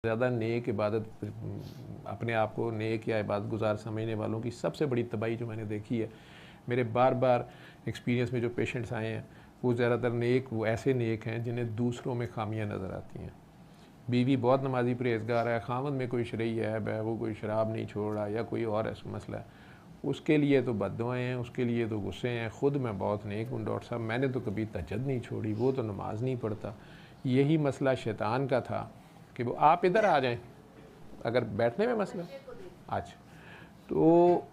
ज़्यादा नेक इबादत, अपने आप को नेक या इबादत गुजार समझने वालों की सबसे बड़ी तबाही जो मैंने देखी है, मेरे बार बार एक्सपीरियंस में जो पेशेंट्स आए हैं, वो ज़्यादातर नेक, वो ऐसे नेक हैं जिन्हें दूसरों में खामियां नज़र आती हैं। बीवी बहुत नमाजी परहेज़गार है, खामद में कोई शरई ऐब है, वो कोई शराब नहीं छोड़ रहा या कोई और ऐसा मसला है, उसके लिए तो बद्दुआएं हैं, उसके लिए तो गुस्से हैं। ख़ुद मैं बहुत नेक हूँ डॉक्टर साहब, मैंने तो कभी तहज्जुद नहीं छोड़ी, वो तो नमाज नहीं पढ़ता। यही मसला शैतान का था कि वो आप इधर आ जाएं, अगर बैठने में मसला आज तो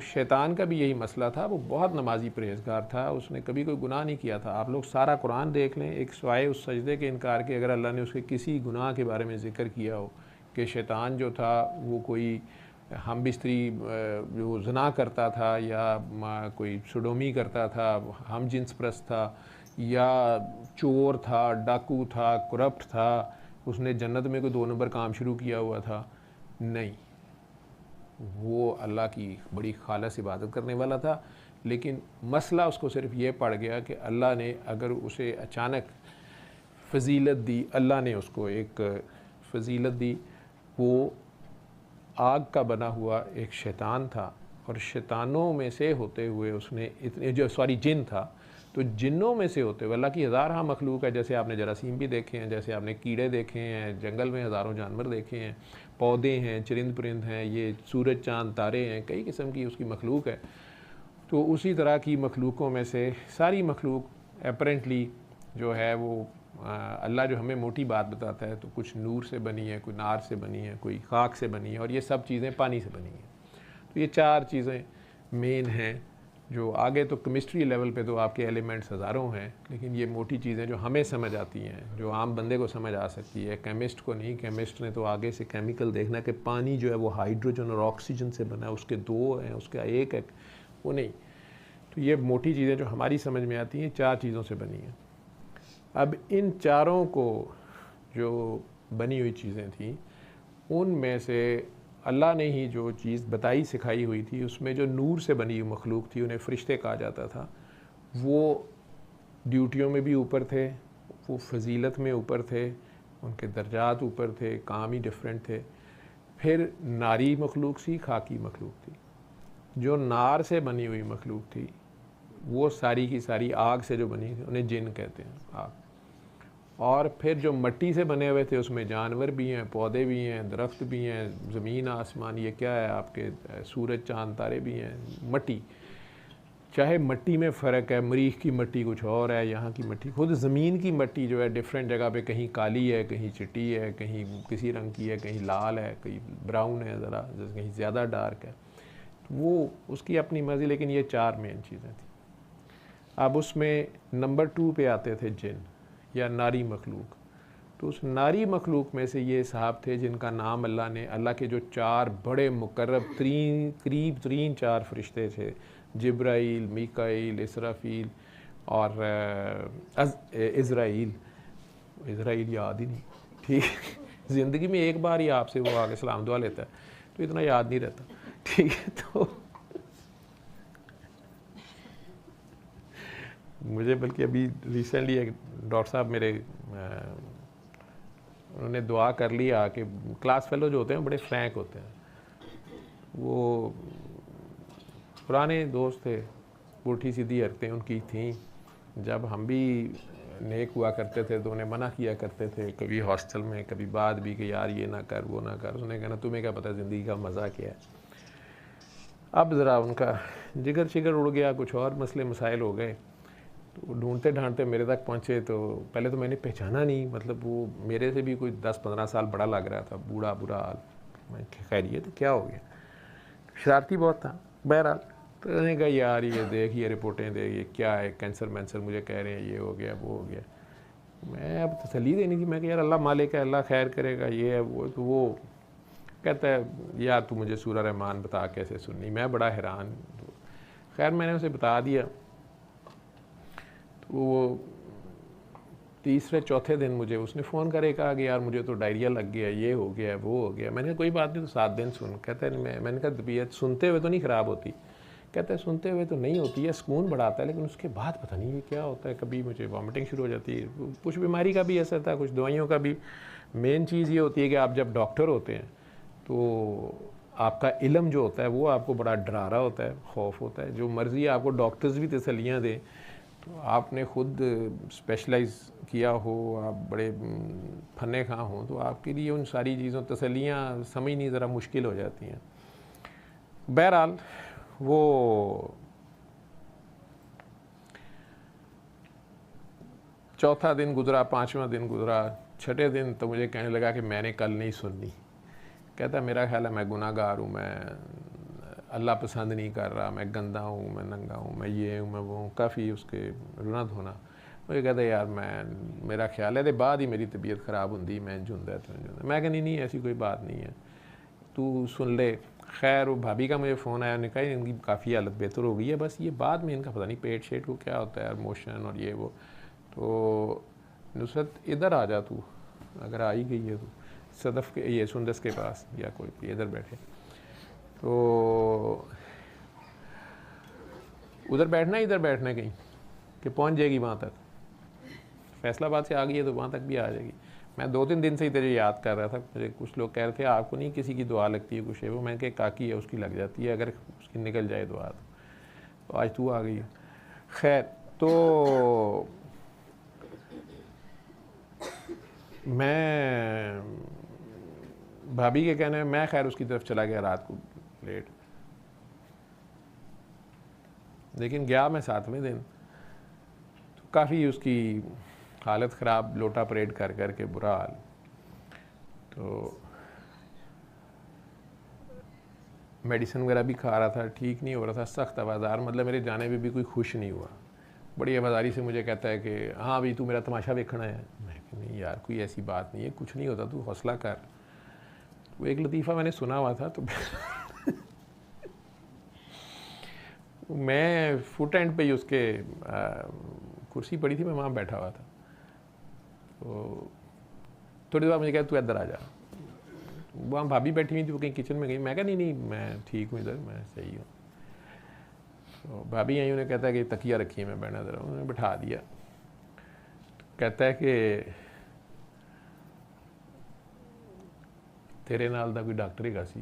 शैतान का भी यही मसला था। वो बहुत नमाजी परहेज़गार था, उसने कभी कोई गुनाह नहीं किया था। आप लोग सारा कुरान देख लें, एक सिवाय उस सजदे के इनकार के, अगर अल्लाह ने उसके किसी गुनाह के बारे में ज़िक्र किया हो कि शैतान जो था वो कोई हम बिस्तरी जो ज़ना करता था या कोई सोडोमी करता था, हम जिन्स परस्त था या चोर था, डाकू था, करप्ट था, उसने जन्नत में कोई 2 नंबर काम शुरू किया हुआ था, नहीं, वो अल्लाह की बड़ी खालस इबादत करने वाला था। लेकिन मसला उसको सिर्फ ये पड़ गया कि अल्लाह ने अगर उसे अचानक फजीलत दी, अल्लाह ने उसको एक फजीलत दी, वो आग का बना हुआ एक शैतान था और शैतानों में से होते हुए उसने इतने जिन था, तो जिन्नों में से होते हुए, अल्लाह की हज़ार मखलूक है, जैसे आपने जरासीम भी देखे हैं, जैसे आपने कीड़े देखे हैं, जंगल में हज़ारों जानवर देखे हैं, पौधे हैं, चरिंद परिंद हैं, ये सूरज चाँद तारे हैं, कई किस्म की उसकी मखलूक है। तो उसी तरह की मखलूकों में से सारी मखलूक अपेरेंटली जो है वो अल्लाह जो हमें मोटी बात बताता है, तो कुछ नूर से बनी है, कोई नार से बनी है, कोई खाक से बनी है, और ये सब चीज़ें पानी से बनी हैं। तो ये 4 चीज़ें मेन हैं। जो आगे तो केमिस्ट्री लेवल पे तो आपके एलिमेंट्स हज़ारों हैं, लेकिन ये मोटी चीज़ें जो हमें समझ आती हैं, जो आम बंदे को समझ आ सकती है, केमिस्ट को नहीं। केमिस्ट ने तो आगे से केमिकल देखना कि पानी जो है वो हाइड्रोजन और ऑक्सीजन से बना है, उसके 2 हैं, उसका 1 है, वो नहीं। तो ये मोटी चीज़ें जो हमारी समझ में आती हैं 4 चीज़ों से बनी हैं। अब इन चारों को जो बनी हुई चीज़ें थी, उनमें से अल्लाह ने ही जो चीज़ बताई सिखाई हुई थी, उसमें जो नूर से बनी हुई मखलूक थी, उन्हें फ़रिश्ते कहा जाता था, वो ड्यूटियों में भी ऊपर थे, वो फजीलत में ऊपर थे, उनके दर्जात ऊपर थे, काम ही डिफरेंट थे। फिर नारी मखलूक सी, खाकी मखलूक थी। जो नार से बनी हुई मखलूक थी, वो सारी की सारी आग से जो बनी थी, उन्हें जिन कहते हैं, आग। और फिर जो मिट्टी से बने हुए थे, उसमें जानवर भी हैं, पौधे भी हैं, दरख्त भी हैं, ज़मीन आसमान, ये क्या है आपके सूरज चाँद तारे भी हैं, मिट्टी। चाहे मिट्टी में फ़र्क है, मरीख की मिट्टी कुछ और है, यहाँ की मिट्टी, खुद ज़मीन की मिट्टी जो है डिफरेंट जगह पे, कहीं काली है, कहीं चिट्टी है, कहीं किसी रंग की है, कहीं लाल है, कहीं ब्राउन है, ज़रा कहीं ज़्यादा डार्क है, वो उसकी अपनी मर्ज़ी। लेकिन ये 4 मेन चीज़ें थी। अब उसमें नंबर 2 पे आते थे जिन या नारी मखलूक। तो उस नारी मखलूक में से ये साहब थे जिनका नाम अल्लाह ने, अल्लाह के जो 4 बड़े मुकर्रब करीब तरीन 4 फरिश्ते थे, जिब्राइल, मीकाईल, इसराफील और इज़राइल याद ही नहीं, ठीक। ज़िंदगी में एक बार ही आपसे वो आगे सलाम दुआ लेता है, तो इतना याद नहीं रहता, ठीक है। तो मुझे बल्कि अभी रिसेंटली एक डॉक्टर साहब मेरे उन्होंने दुआ कर लिया कि क्लास फेलो जो होते हैं बड़े फ्रैंक होते हैं, वो पुराने दोस्त थे, पुठी सीधी हरकतें उनकी थीं। जब हम भी नेक हुआ करते थे तो उन्हें मना किया करते थे, कभी हॉस्टल में, कभी बाद भी कि यार ये ना कर, वो ना कर। उसने कहना तुम्हें क्या पता ज़िंदगी का मज़ा क्या है। अब ज़रा उनका जिगर शिगर उड़ गया, कुछ और मसले मसाइल हो गए, तो ढूंढते ढांढते मेरे तक पहुँचे। तो पहले तो मैंने पहचाना नहीं, मतलब वो मेरे से भी कोई 10-15 साल बड़ा लग रहा था, बूढ़ा बुरा हाल। मैं खैर ये तो क्या हो गया, शरारती बहुत था। बहरहाल तो मैंने कहा यार ये देख, ये रिपोर्टें देख, ये क्या है, कैंसर मैंसर मुझे कह रहे हैं, ये हो गया वो हो गया। मैं अब तसल्ली देनी थी, मैं कि यार अल्लाह मालिक है, अल्लाह खैर करेगा, ये है वो। तो वो कहता है यार तू मुझे सूरह रहमान बता कैसे सुननी। मैं बड़ा हैरान। खैर मैंने उसे बता दिया। वो तीसरे चौथे दिन मुझे उसने फ़ोन करे, कहा कि यार मुझे तो डायरिया लग गया, ये हो गया, वो हो गया। मैंने कहा कोई बात नहीं, तो 7 दिन सुन। कहता है मैंने कहा तबीयत सुनते हुए तो नहीं ख़राब होती। कहता है सुनते हुए तो नहीं होती है, सुकून बढ़ाता है, लेकिन उसके बाद पता नहीं ये क्या होता है, कभी मुझे वॉमिटिंग शुरू हो जाती है। कुछ बीमारी का भी असर था, कुछ दवाइयों का भी। मेन चीज़ ये होती है कि आप जब डॉक्टर होते हैं तो आपका इल्म जो होता है वो आपको बड़ा डरा रहा होता है, खौफ होता है। जो मर्ज़ी आपको डॉक्टर्स भी तसल्लियाँ दें, तो आपने ख़ुद स्पेशलाइज किया हो, आप बड़े फन्ने खां हों, तो आपके लिए उन सारी चीज़ों तसल्लियाँ समझनी ज़रा मुश्किल हो जाती हैं। बहरहाल वो चौथा दिन गुज़रा, पाँचवा दिन गुज़रा, छठे दिन तो मुझे कहने लगा कि मैंने कल नहीं सुननी। कहता मेरा ख्याल है मैं गुनाहगार हूँ, मैं अल्लाह पसंद नहीं कर रहा, मैं गंदा हूँ, मैं नंगा हूँ, मैं ये हूँ, मैं वो हूँ, काफ़ी उसके रुना धोना। मुझे कहता यार मेरा ख्याल है, बाद ही मेरी तबीयत ख़राब होंगी, मैं जुंदा है। मैं कहनी नहीं ऐसी कोई बात नहीं है, तू सुन ले। खैर वो भाभी का मुझे फ़ोन आया, उन्होंने कहा इनकी काफ़ी हालत बेहतर हो गई है, बस ये बाद में इनका पता नहीं पेट शेट को क्या होता है, मोशन और ये वो। तो नुसरत इधर आ जा तू, अगर आ ही गई है तो सदफ़ के ये सुंदस के पास या कोई इधर बैठे। तो उधर बैठना इधर बैठना कहीं कि पहुंच जाएगी वहाँ तक। फैसलाबाद से आ गई है तो वहाँ तक भी आ जाएगी। मैं 2-3 दिन से ही तेरे याद कर रहा था। मुझे कुछ लोग कह रहे थे आपको नहीं किसी की दुआ लगती है, कुछ है वो। मैंने कहा काकी है उसकी लग जाती है, अगर उसकी निकल जाए दुआ तो आज तू आ गई है। खैर तो मैं भाभी के कहने मैं खैर उसकी तरफ चला गया रात को लेट, लेकिन गया मैं 7वें दिन तो काफ़ी उसकी हालत ख़राब, लोटा परेड कर कर के बुरा हाल। तो मेडिसिन वगैरह भी खा रहा था, ठीक नहीं हो रहा था, सख्त आवाज़ार, मतलब मेरे जाने में भी कोई खुश नहीं हुआ। बड़ी आवाज़ारी से मुझे कहता है कि हाँ भाई तू मेरा तमाशा देखना है। मैं नहीं यार कोई ऐसी बात नहीं है, कुछ नहीं होता, तू हौसला कर। वो एक लतीफ़ा मैंने सुना हुआ था तो मैं फुट एंड पे ही उसके कुर्सी पड़ी थी, मैं वहाँ बैठा हुआ था। तो थोड़ी देर बाद मुझे कहा तू इधर आ जा। वहाँ भाभी बैठी हुई थी, वो कहीं किचन में गई। मैं कहा नहीं मैं ठीक हूँ, इधर मैं सही हूँ। तो भाभी आई, उन्हें कहता है कि तकिया रखी है, मैं बैठा दे रहा हूँ। उन्होंने बिठा दिया। कहता है कि तेरे नाल दा कोई डॉक्टर ही सी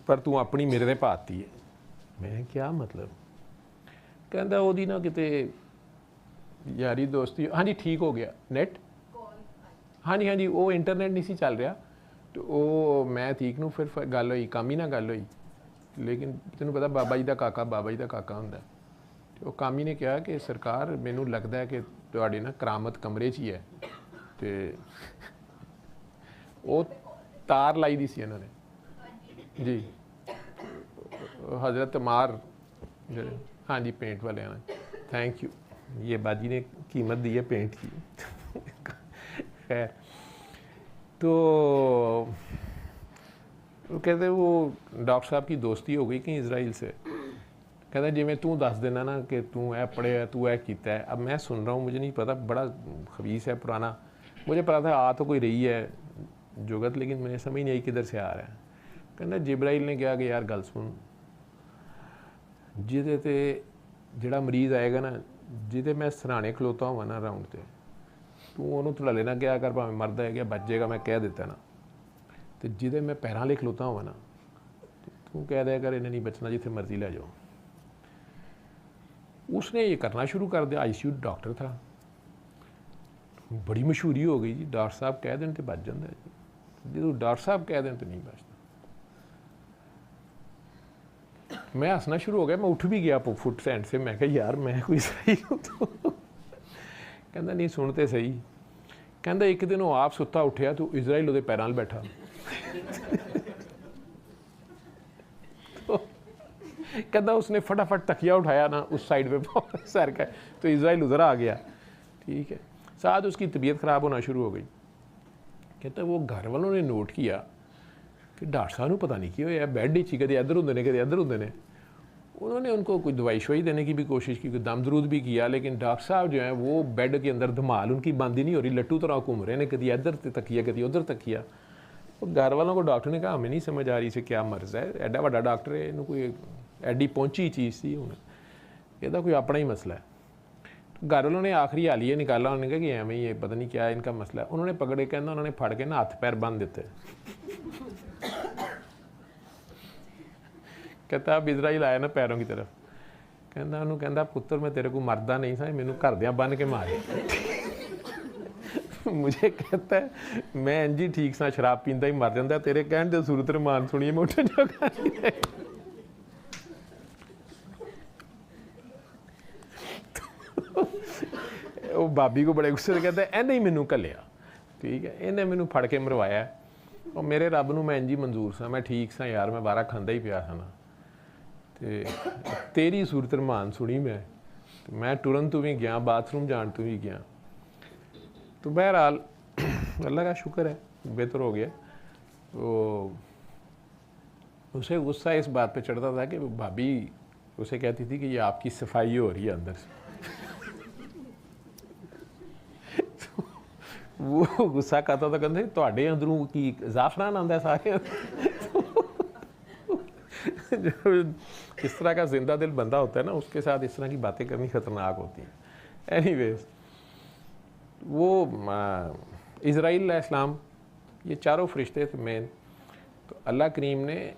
पर तू अपनी मेरे ने पाती है। मैं क्या मतलब? कहता ओदी ना किते यारी दोस्ती। हाँ जी ठीक हो गया नेट, हाँ जी वो इंटरनेट नहीं सी चल रहा तो वो मैं ठीक नूं फिर गल हुई, काम ही ना गल हुई। लेकिन तेनों पता बाबा जी का काका हुंदा तो वो कामी ने कहा कि सरकार मैनू लगता है कि तुहाडी ना करामत कमरे 'च ही है। तो वो तार लाई दी सी इन्होंने जी, हज़रत मार हाँ जी पेंट वाले हैं। थैंक यू, ये बाजी ने कीमत दी है पेंट की। खैर तो वो कहते वो डॉक्टर साहब की दोस्ती हो गई कहीं इजराइल से। कहता जिमें तू दस देना ना कि तू है पढ़े तू है किया है। अब मैं सुन रहा हूँ, मुझे नहीं पता, बड़ा खबीस है पुराना। मुझे पता था आ तो कोई रही है जुगत, लेकिन मुझे समझ नहीं आई किधर से आ रहा है। कहना जिब्राइल ने कहा कि यार गल सुन, जिदे ते जिहड़ा मरीज़ आएगा ना, जिदे मैं सराहने खलोता हुआ ना राउंड से, तू उन्होंने धड़ाले ना क्या कर, भावें मरदा है क्या बच जाएगा, मैं कह देता ना। तो जिदे मैं पैरां ले खलोता हुआ ना, तू कह दिया कर इन्हें नहीं बचना, जिथे मर्जी ले जाओ। उसने ये करना शुरू कर दिया। ICU डॉक्टर था, बड़ी मशहूरी हो गई जी। डॉक्टर साहब कह दें तो बच जाता है जी, जो डॉक्टर साहब कह दें तो नहीं बचता। मैं हंसना शुरू हो गया, मैं उठ भी गया फुट स्टैंड से। मैं कहा यार मैं कोई सही हूँ तो कहता नहीं सुनते सही। कहता एक दिन वो आप सुता उठिया तो इजराइल वो पैरां बैठा। तो कहता उसने फटाफट तकिया उठाया ना उस साइड पे सर का, तो इजराइल उधर आ गया। ठीक है, साथ उसकी तबीयत ख़राब होना शुरू हो गई। कहता वो घर वालों ने नोट किया कि डॉक्टर साहब को पता नहीं कि होया, बैड ही कदे इधर होंगे ने कदे इधर होंगे ने। उन्होंने उनको कोई दवाई शवाई देने की भी कोशिश की, कोई दम दरूद भी किया, लेकिन डॉक्टर साहब जो हैं वो बेड के अंदर धमाल उनकी बंद ही नहीं हो रही, लट्टू तरह घूम रहे हैं, कभी इधर तकिया कभी उधर तकिया। तो घर वालों को डॉक्टर ने कहा हमें नहीं समझ आ रही इसे क्या मर्ज़ है, एडा वड्डा डॉक्टर है, इन्हों कोई एडी पहुंची चीज़ सी, हूँ यदा कोई अपना ही मसला है। घर वालों ने आखिरी हालिया निकाला, उन्होंने कहा कि एवं ही ये पता नहीं क्या इनका मसला है। उन्होंने पकड़े, कहना उन्होंने फड़ के ना हाथ पैर बांध देते। कहता अब इजराइल आया ना पैरों की तरफ, कहता उन्होंने कहता पुत्र मैं तेरे को मरदा नहीं सा, मैनू घरदियां बन के मारे। मुझे कहता है मैं इंजी ठीक सा शराब पींदा ही मर जाता, तेरे कहने से सूरत रमान सुनिए मैं उठ जागा। वो भाभी को बड़े गुस्से से कहता है इन्हें ही मैनू घलिया, ठीक है, इन्हें मैनू फड़ के मरवाया और मेरे रब नूं मैं इंजी मंजूर सा, मैं ठीक सा यार, मैं बारा खांदा ही पिया था ना, ते तेरी सूरत रमान सुनी मैं टुरन तो भी गया, बाथरूम जान तो भी गया। तो बहरहाल अल्लाह का शुक्र है बेहतर हो गया। तो उसे गुस्सा इस बात पे चढ़ता था कि भाभी उसे कहती थी कि ये आपकी सफाई हो रही है अंदर से। वो गुस्सा करता था, कहते तुहाडे अंदरों की जाफरान आंदा है सारे। जो इस तरह का जिंदा दिल बंदा होता है ना, उसके साथ इस तरह की बातें करनी खतरनाक होती हैं। एनीवेज वो इज़राइल अलैहिस्सलाम, ये चारों फरिश्ते थे मेन। तो अल्लाह करीम ने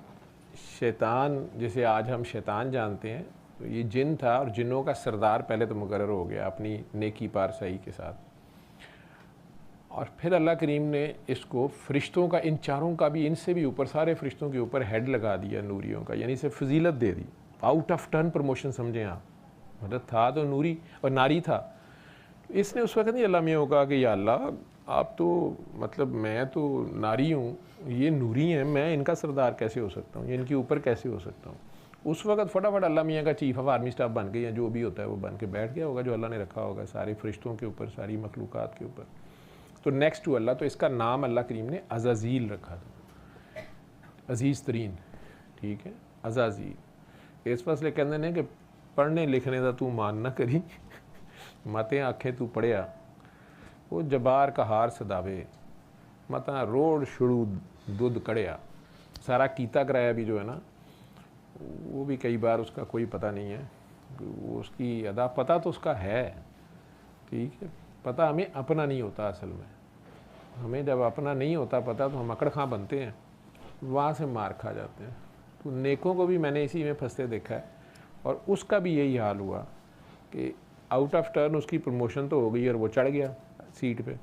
शैतान, जिसे आज हम शैतान जानते हैं, तो ये जिन था और जिन्नों का सरदार पहले तो मुकर्रर हो गया अपनी नेकी पारसाई के साथ। और फिर अल्लाह करीम ने इसको फरिश्तों का, इन चारों का भी, इनसे भी ऊपर सारे फरिश्तों के ऊपर हेड लगा दिया नूरियों का, यानी इसे फजीलत दे दी, आउट ऑफ टर्न प्रमोशन समझें आप। मतलब था तो नूरी और नारी था। इसने उस वक्त नहीं अल्लाह मियाँ को कहा कि या अल्लाह आप तो मतलब मैं तो नारी हूँ, ये नूरी हैं, मैं इनका सरदार कैसे हो सकता हूँ, ये इनके ऊपर कैसे हो सकता हूँ। उस वक्त फटाफट अल्लाह मियाँ का चीफ ऑफ आर्मी स्टाफ बन के, या जो भी होता है वो बन के बैठ गया होगा, जो अल्लाह ने रखा होगा सारे फरिश्तों के ऊपर, सारी मखलूक़ात के ऊपर। तो नेक्स्ट टू अल्लाह, तो इसका नाम अल्लाह करीम ने अज़ाज़ील रखा था, अजीज़ तरीन, ठीक है, अज़ाज़ील। इस फसले कहते हैं कि पढ़ने लिखने का तू मान ना करी, मतें आखें तू पढ़िया, वो जबार का हार सदावे, मता रोड शुरू दुध कड़िया। सारा कीता कराया भी जो है ना, वो भी कई बार उसका कोई पता नहीं है, वो उसकी अदा, पता तो उसका है, ठीक है, पता हमें अपना नहीं होता। असल में हमें जब अपना नहीं होता पता तो हम अकड़ खां बनते हैं, वहाँ से मार खा जाते हैं। तो नेकों को भी मैंने इसी में फंसते देखा है, और उसका भी यही हाल हुआ कि आउट ऑफ टर्न उसकी प्रमोशन तो हो गई और वो चढ़ गया सीट पे।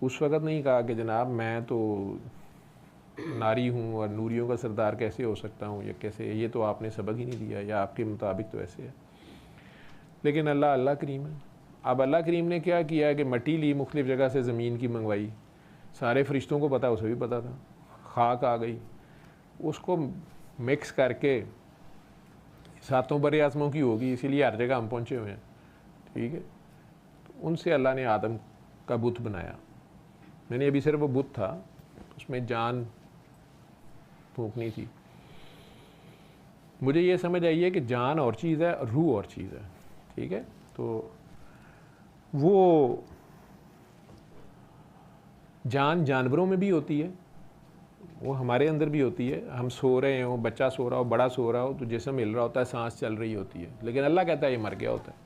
उस वक़्त नहीं कहा कि जनाब मैं तो नारी हूँ और नूरियों का सरदार कैसे हो सकता हूँ, या कैसे, ये तो आपने सबक ही नहीं दिया, या आपके मुताबिक तो ऐसे है। लेकिन अल्लाह करीम है। अब अल्लाह करीम ने क्या किया कि मट्टी ली, मुख्तलिफ़ जगह से ज़मीन की मंगवाई, सारे फरिश्तों को पता, उसे भी पता था, खाक आ गई, उसको मिक्स करके सातों बरे आज़मों की होगी, इसीलिए हर जगह हम पहुँचे हुए हैं, ठीक है। तो उनसे अल्लाह ने आदम का बुत बनाया। मैंने अभी सिर्फ वो बुत था, उसमें जान फूंकनी थी। मुझे ये समझ आई है कि जान और चीज़ है और रूह और चीज़ है, ठीक है। तो वो जान जानवरों में भी होती है, वो हमारे अंदर भी होती है। हम सो रहे हो, बच्चा सो रहा हो, बड़ा सो रहा हो, तो जिस्म हिल रहा होता है, सांस चल रही होती है, लेकिन अल्लाह कहता है ये मर गया होता है,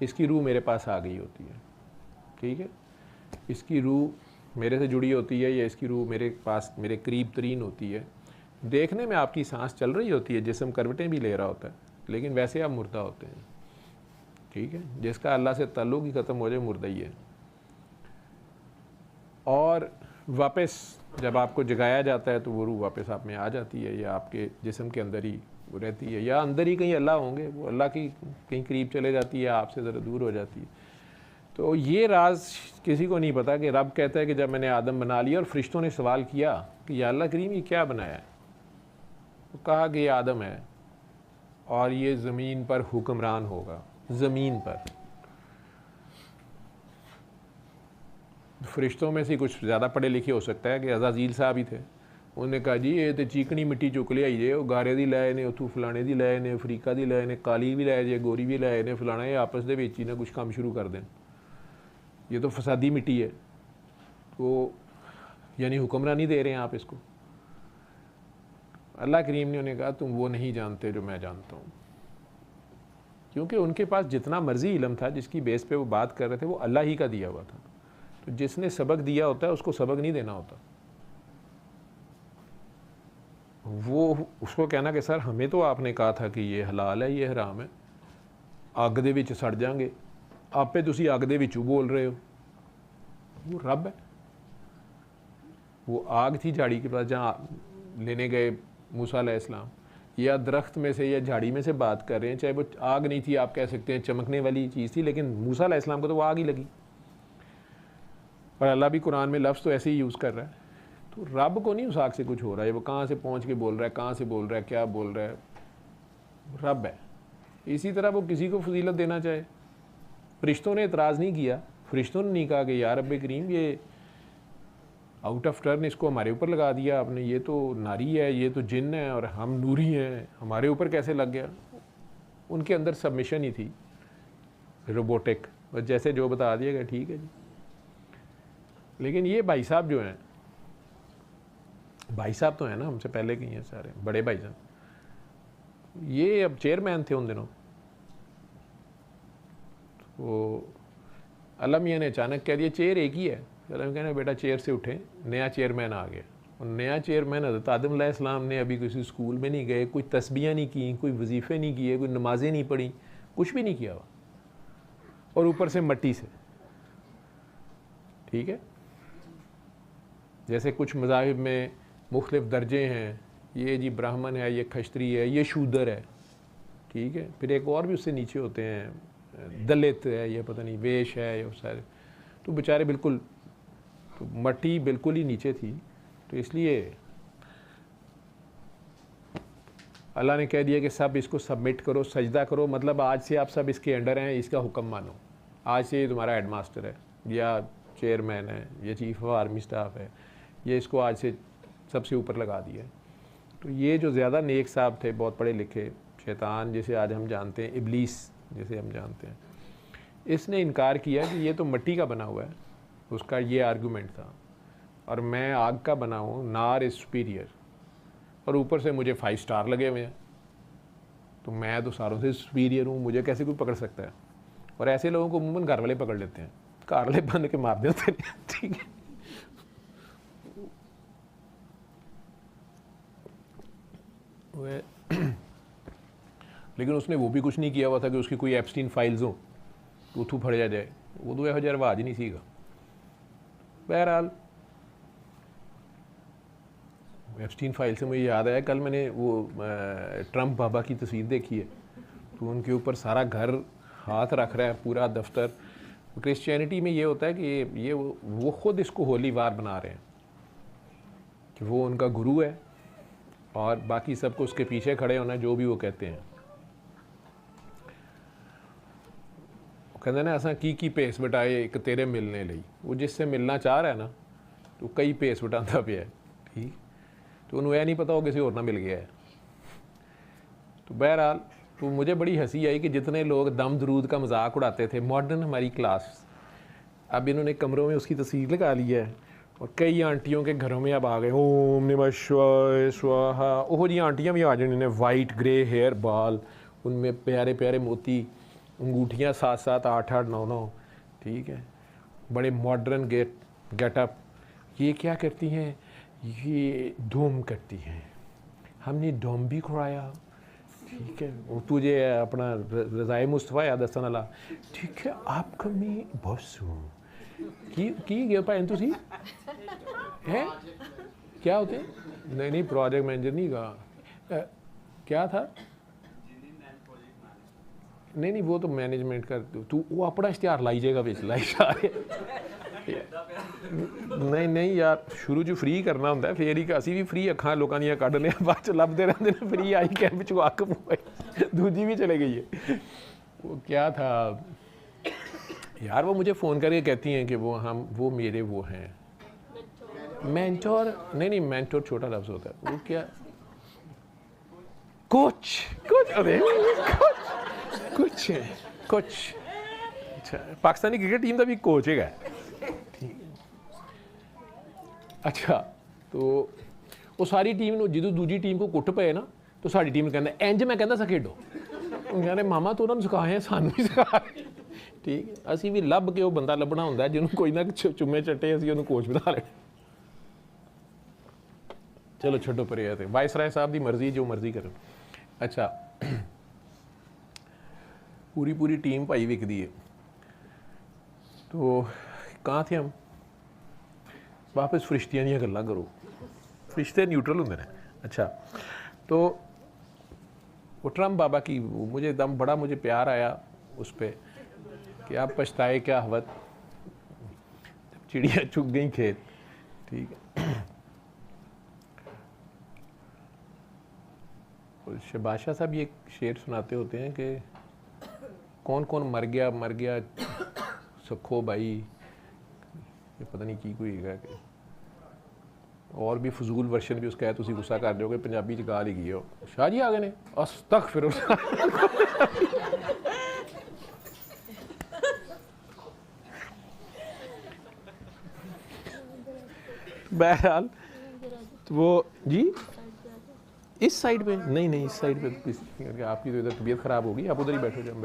इसकी रूह मेरे पास आ गई होती है, ठीक है। इसकी रूह मेरे से जुड़ी होती है, या इसकी रूह मेरे पास, मेरे करीब तरीन होती है। देखने में आपकी सांस चल रही होती है, जिस्म करवटें भी ले रहा होता है, लेकिन वैसे आप मुर्दा होते हैं, ठीक है। जिसका अल्लाह से ताल्लुक़ ही ख़त्म हो जाए, मुर्दा ही है। और वापस जब आपको जगाया जाता है तो वो रूह वापस आप में आ जाती है, या आपके जिस्म के अंदर ही वो रहती है, या अंदर ही कहीं अल्लाह होंगे, वो अल्लाह की कहीं करीब चले जाती है, आपसे ज़रा दूर हो जाती है। तो ये राज किसी को नहीं पता कि रब कहता है कि जब मैंने आदम बना लिया, और फरिश्तों ने सवाल किया कि या अल्लाह करीम ये क्या बनाया है, तो कहा कि ये आदम है और ये ज़मीन पर हुक्मरान होगा, ज़मीन पर। फरिश्तों में से कुछ ज़्यादा पढ़े लिखे हो सकता है कि अज़ाज़ील साहब ही थे। उन्होंने कहा जी ये तो चीकनी मिट्टी चुक लिया जे, वो गारे दी लाए ने, उतों फलाने दी लाए ने, अफ्रीका दी लाए ने, काली भी लाए जे, गोरी भी लाए ने, फलाना, ये आपस दे विच ही ना कुछ काम शुरू कर दें, ये तो फसादी मिट्टी है, तो यानी हुक्मरानी दे रहे हैं आप इसको। अल्लाह करीम ने उन्हें कहा तुम वो नहीं जानते जो मैं जानता हूँ। क्योंकि उनके पास जितना मर्जी इल्म था, जिसकी बेस पे वो बात कर रहे थे, वो अल्लाह ही का दिया हुआ था। तो जिसने सबक दिया होता है उसको सबक नहीं देना होता। वो उसको कहना कि सर हमें तो आपने कहा था कि ये हलाल है, ये हराम है, अग दे विच सड़ जाएंगे, आपे तुसी अग दे विचों बोल रहे हो। वो रब है। वो आग थी झाड़ी के पास जहाँ लेने गए मूसा अलैहिस्सलाम, या दरख्त में से या झाड़ी में से बात कर रहे हैं, चाहे वो आग नहीं थी, आप कह सकते हैं चमकने वाली चीज़ थी, लेकिन मूसा अलैहिस्सलाम को तो वो आग ही लगी। और अल्लाह भी कुरान में लफ्ज़ तो ऐसे ही यूज़ कर रहा है। तो रब को नहीं उस आग से कुछ हो रहा है, वो कहाँ से पहुँच के बोल रहा है, कहाँ से बोल रहा है, क्या बोल रहा है, रब है। इसी तरह वो किसी को फजीलत देना चाहे, फरिश्तों ने एतराज़ नहीं किया, फरिश्तों ने नहीं कहा कि यार रब करीम ये आउट ऑफ टर्न इसको हमारे ऊपर लगा दिया आपने, ये तो नारी है, ये तो जिन है और हम नूरी हैं, हमारे ऊपर कैसे लग गया। उनके अंदर सबमिशन ही थी रोबोटिक, और जैसे जो बता दिया गया ठीक है जी। लेकिन ये भाई साहब जो हैं, भाई साहब तो हैं ना, हमसे पहले के हैं सारे बड़े भाई साहब, ये अब चेयरमैन थे उन दिनों। तो अल्लाह मियाँ ने अचानक कह दिया चेयर एक ही है। अल्लाह कहना बेटा चेयर से उठे, नया चेयरमैन आ गया। और नया चेयरमैन हज़रत आदम अलैहिस्सलाम ने अभी किसी स्कूल में नहीं गए, कोई तस्बीह नहीं की, कोई वजीफ़े नहीं किए, कोई नमाजें नहीं पढ़ी, कुछ भी नहीं किया हुआ, और ऊपर से मट्टी से। ठीक है, जैसे कुछ मज़ाहिब में मुख्तलिफ दर्जे हैं, ये जी ब्राह्मण है, ये खश्तरी है, ये शूदर है, ठीक है, फिर एक और भी उससे नीचे होते हैं, दलित है, ये पता नहीं वेश है, ये सारे। तो बेचारे बिल्कुल, तो मट्टी बिल्कुल ही नीचे थी। तो इसलिए अल्लाह ने कह दिया कि सब इसको सबमिट करो, सजदा करो, मतलब आज से आप सब इसके अंडर हैं, इसका हुक्म मानो। आज से ये तुम्हारा हेडमास्टर है, या चेयरमैन है, या चीफ ऑफ आर्मी स्टाफ है, ये इसको आज से सबसे ऊपर लगा दिया। तो ये जो ज़्यादा नेक साहब थे, बहुत पढ़े लिखे, शैतान जिसे आज हम जानते हैं, इब्लीस जिसे हम जानते हैं, इसने इनकार किया कि ये तो मिट्टी का बना हुआ है। उसका ये आर्गूमेंट था, और मैं आग का बना हूँ, नार इज़ सुपीरियर, और ऊपर से मुझे 5 स्टार लगे हुए हैं, तो मैं तो सारों से सुपीरियर हूँ, मुझे कैसे कोई पकड़ सकता है। और ऐसे लोगों को अमूमन घर वाले पकड़ लेते हैं, घर वाले बन के मार देते हैं। ठीक है, लेकिन उसने वो भी कुछ नहीं किया हुआ था कि उसकी कोई एप्स्टीन फाइल्स हो तो उथू फड़ जाए, वो तो यह रवाज ही नहीं सीगा। बहरहाल एप्स्टीन फाइल से मुझे याद आया, कल मैंने वो ट्रंप बाबा की तस्वीर देखी है, तो उनके ऊपर सारा घर हाथ रख रहा है, पूरा दफ्तर। क्रिश्चियनिटी में ये होता है कि ये वो खुद इसको होली वार बना रहे हैं कि वो उनका गुरु है और बाकी सबको उसके पीछे खड़े होना, जो भी वो कहते हैं। कहते ना असा की भेस वटाए एक तेरे मिलने लई, वो जिससे मिलना चाह रहा है ना, तो कई भेस वटाता पिया है, ठीक, तो उन्होंने यह नहीं पता वो किसी और ना मिल गया है। तो बहरहाल तो मुझे बड़ी हंसी आई कि जितने लोग दम दरूद का मजाक उड़ाते थे, मॉडर्न हमारी क्लास, अब इन्होंने कमरों में उसकी तस्वीर लगा ली है, और कई आंटियों के घरों में अब आ गए ओम नमः शिवाय स्वाहा। ओहो जी आंटियाँ भी आ जाए, इन्हें वाइट ग्रे हेयर बाल, उनमें प्यारे प्यारे मोती, अंगूठियाँ 7-7 8-8 9-9, ठीक है, बड़े मॉडर्न गेटअप। ये क्या करती हैं, ये डोम करती हैं, हमने डोम भी खुराया, ठीक है, वो तुझे अपना रज़ाए मुस्तफ़ा याद दसन वाला, ठीक है, आपका मैं बॉस हूँ की गया पाए तुसी है क्या होते हैं? नहीं प्रोजेक्ट मैनेजर नहीं कहा, क्या था, नहीं वो तो मैनेजमेंट कर, तू वो अपना इश्तिहार लाई जाएगा बेच लाई सारे। नहीं यार, शुरू च फ्री करना होंगे, फिर ही असी भी फ्री अखां लोगों दी कढ़ने, बाद च लभदे रहंदे ने फ्री आई कैंप चो अख पुआई, दूजी भी चले गई है। वो क्या था यार, वो मुझे फ़ोन करके कहती हैं कि वो मेरे वो हैं मेंटोर, नहीं मेंटोर छोटा लफ्ज़ होता है, वो क्या कुछ अरे कुछ अच्छा, पाकिस्तानी क्रिकेट टीम का भी कोच है। अच्छा, तो वो सारी टीम जो दूजी टीम को कुट पे ना, तो साड़ी टीम कहना इंज मैं कहता सा खेडो, ਕਹਿੰਦੇ ਮਾਮਾ ਤੂੰ ਉਹਨਾਂ ਨੂੰ ਸਿਖਾਏ ਸਾਨੂੰ ਵੀ ਸਿਖਾ। ਠੀਕ ਹੈ, ਅਸੀਂ ਵੀ ਲੱਭ ਕੇ ਉਹ ਬੰਦਾ ਲੱਭਣਾ ਹੁੰਦਾ ਜਿਹਨੂੰ ਕੋਈ ਨਾ ਚੁੰਮੇ ਚੱਟੇ ਅਸੀਂ ਉਹਨੂੰ ਕੋਚ ਬਣਾ ਲੈਣਾ। ਚਲੋ ਛੱਡੋ ਪਰੇ ਆ। ਤੇ ਵਾਇਸਰਾਏ ਸਾਹਿਬ ਦੀ ਮਰਜ਼ੀ, ਜੋ ਮਰਜ਼ੀ ਕਰੋ। अच्छा, पूरी पूरी टीम भाई विकदी है। तो कहाँ थे हम? वापस फरिश्तियां दी गल्लां करो। फरिश्ते न्यूट्रल होंदे ने। अच्छा, तो वो ट्रम्प बाबा की मुझे दम बड़ा मुझे प्यार आया उस पर कि आप पछताए क्या हवत जब चिड़िया चुग गई खेत। ठीक है, बादशाह साहब ये शेर सुनाते होते हैं कि कौन कौन मर गया सखो भाई, ये पता नहीं की कोई है कि और भी फजूल वर्शन भी उसका है। तुम गुस्सा कर रहे हो कि पंजाबी च गाल ही की हो। शाह जी आ गए ने, अस्तगफिरुल्लाह। बहरहाल तो वो जी इस साइड पे नहीं, इस साइड पे आपकी तो इधर तबीयत ख़राब होगी, आप उधर ही बैठो। जब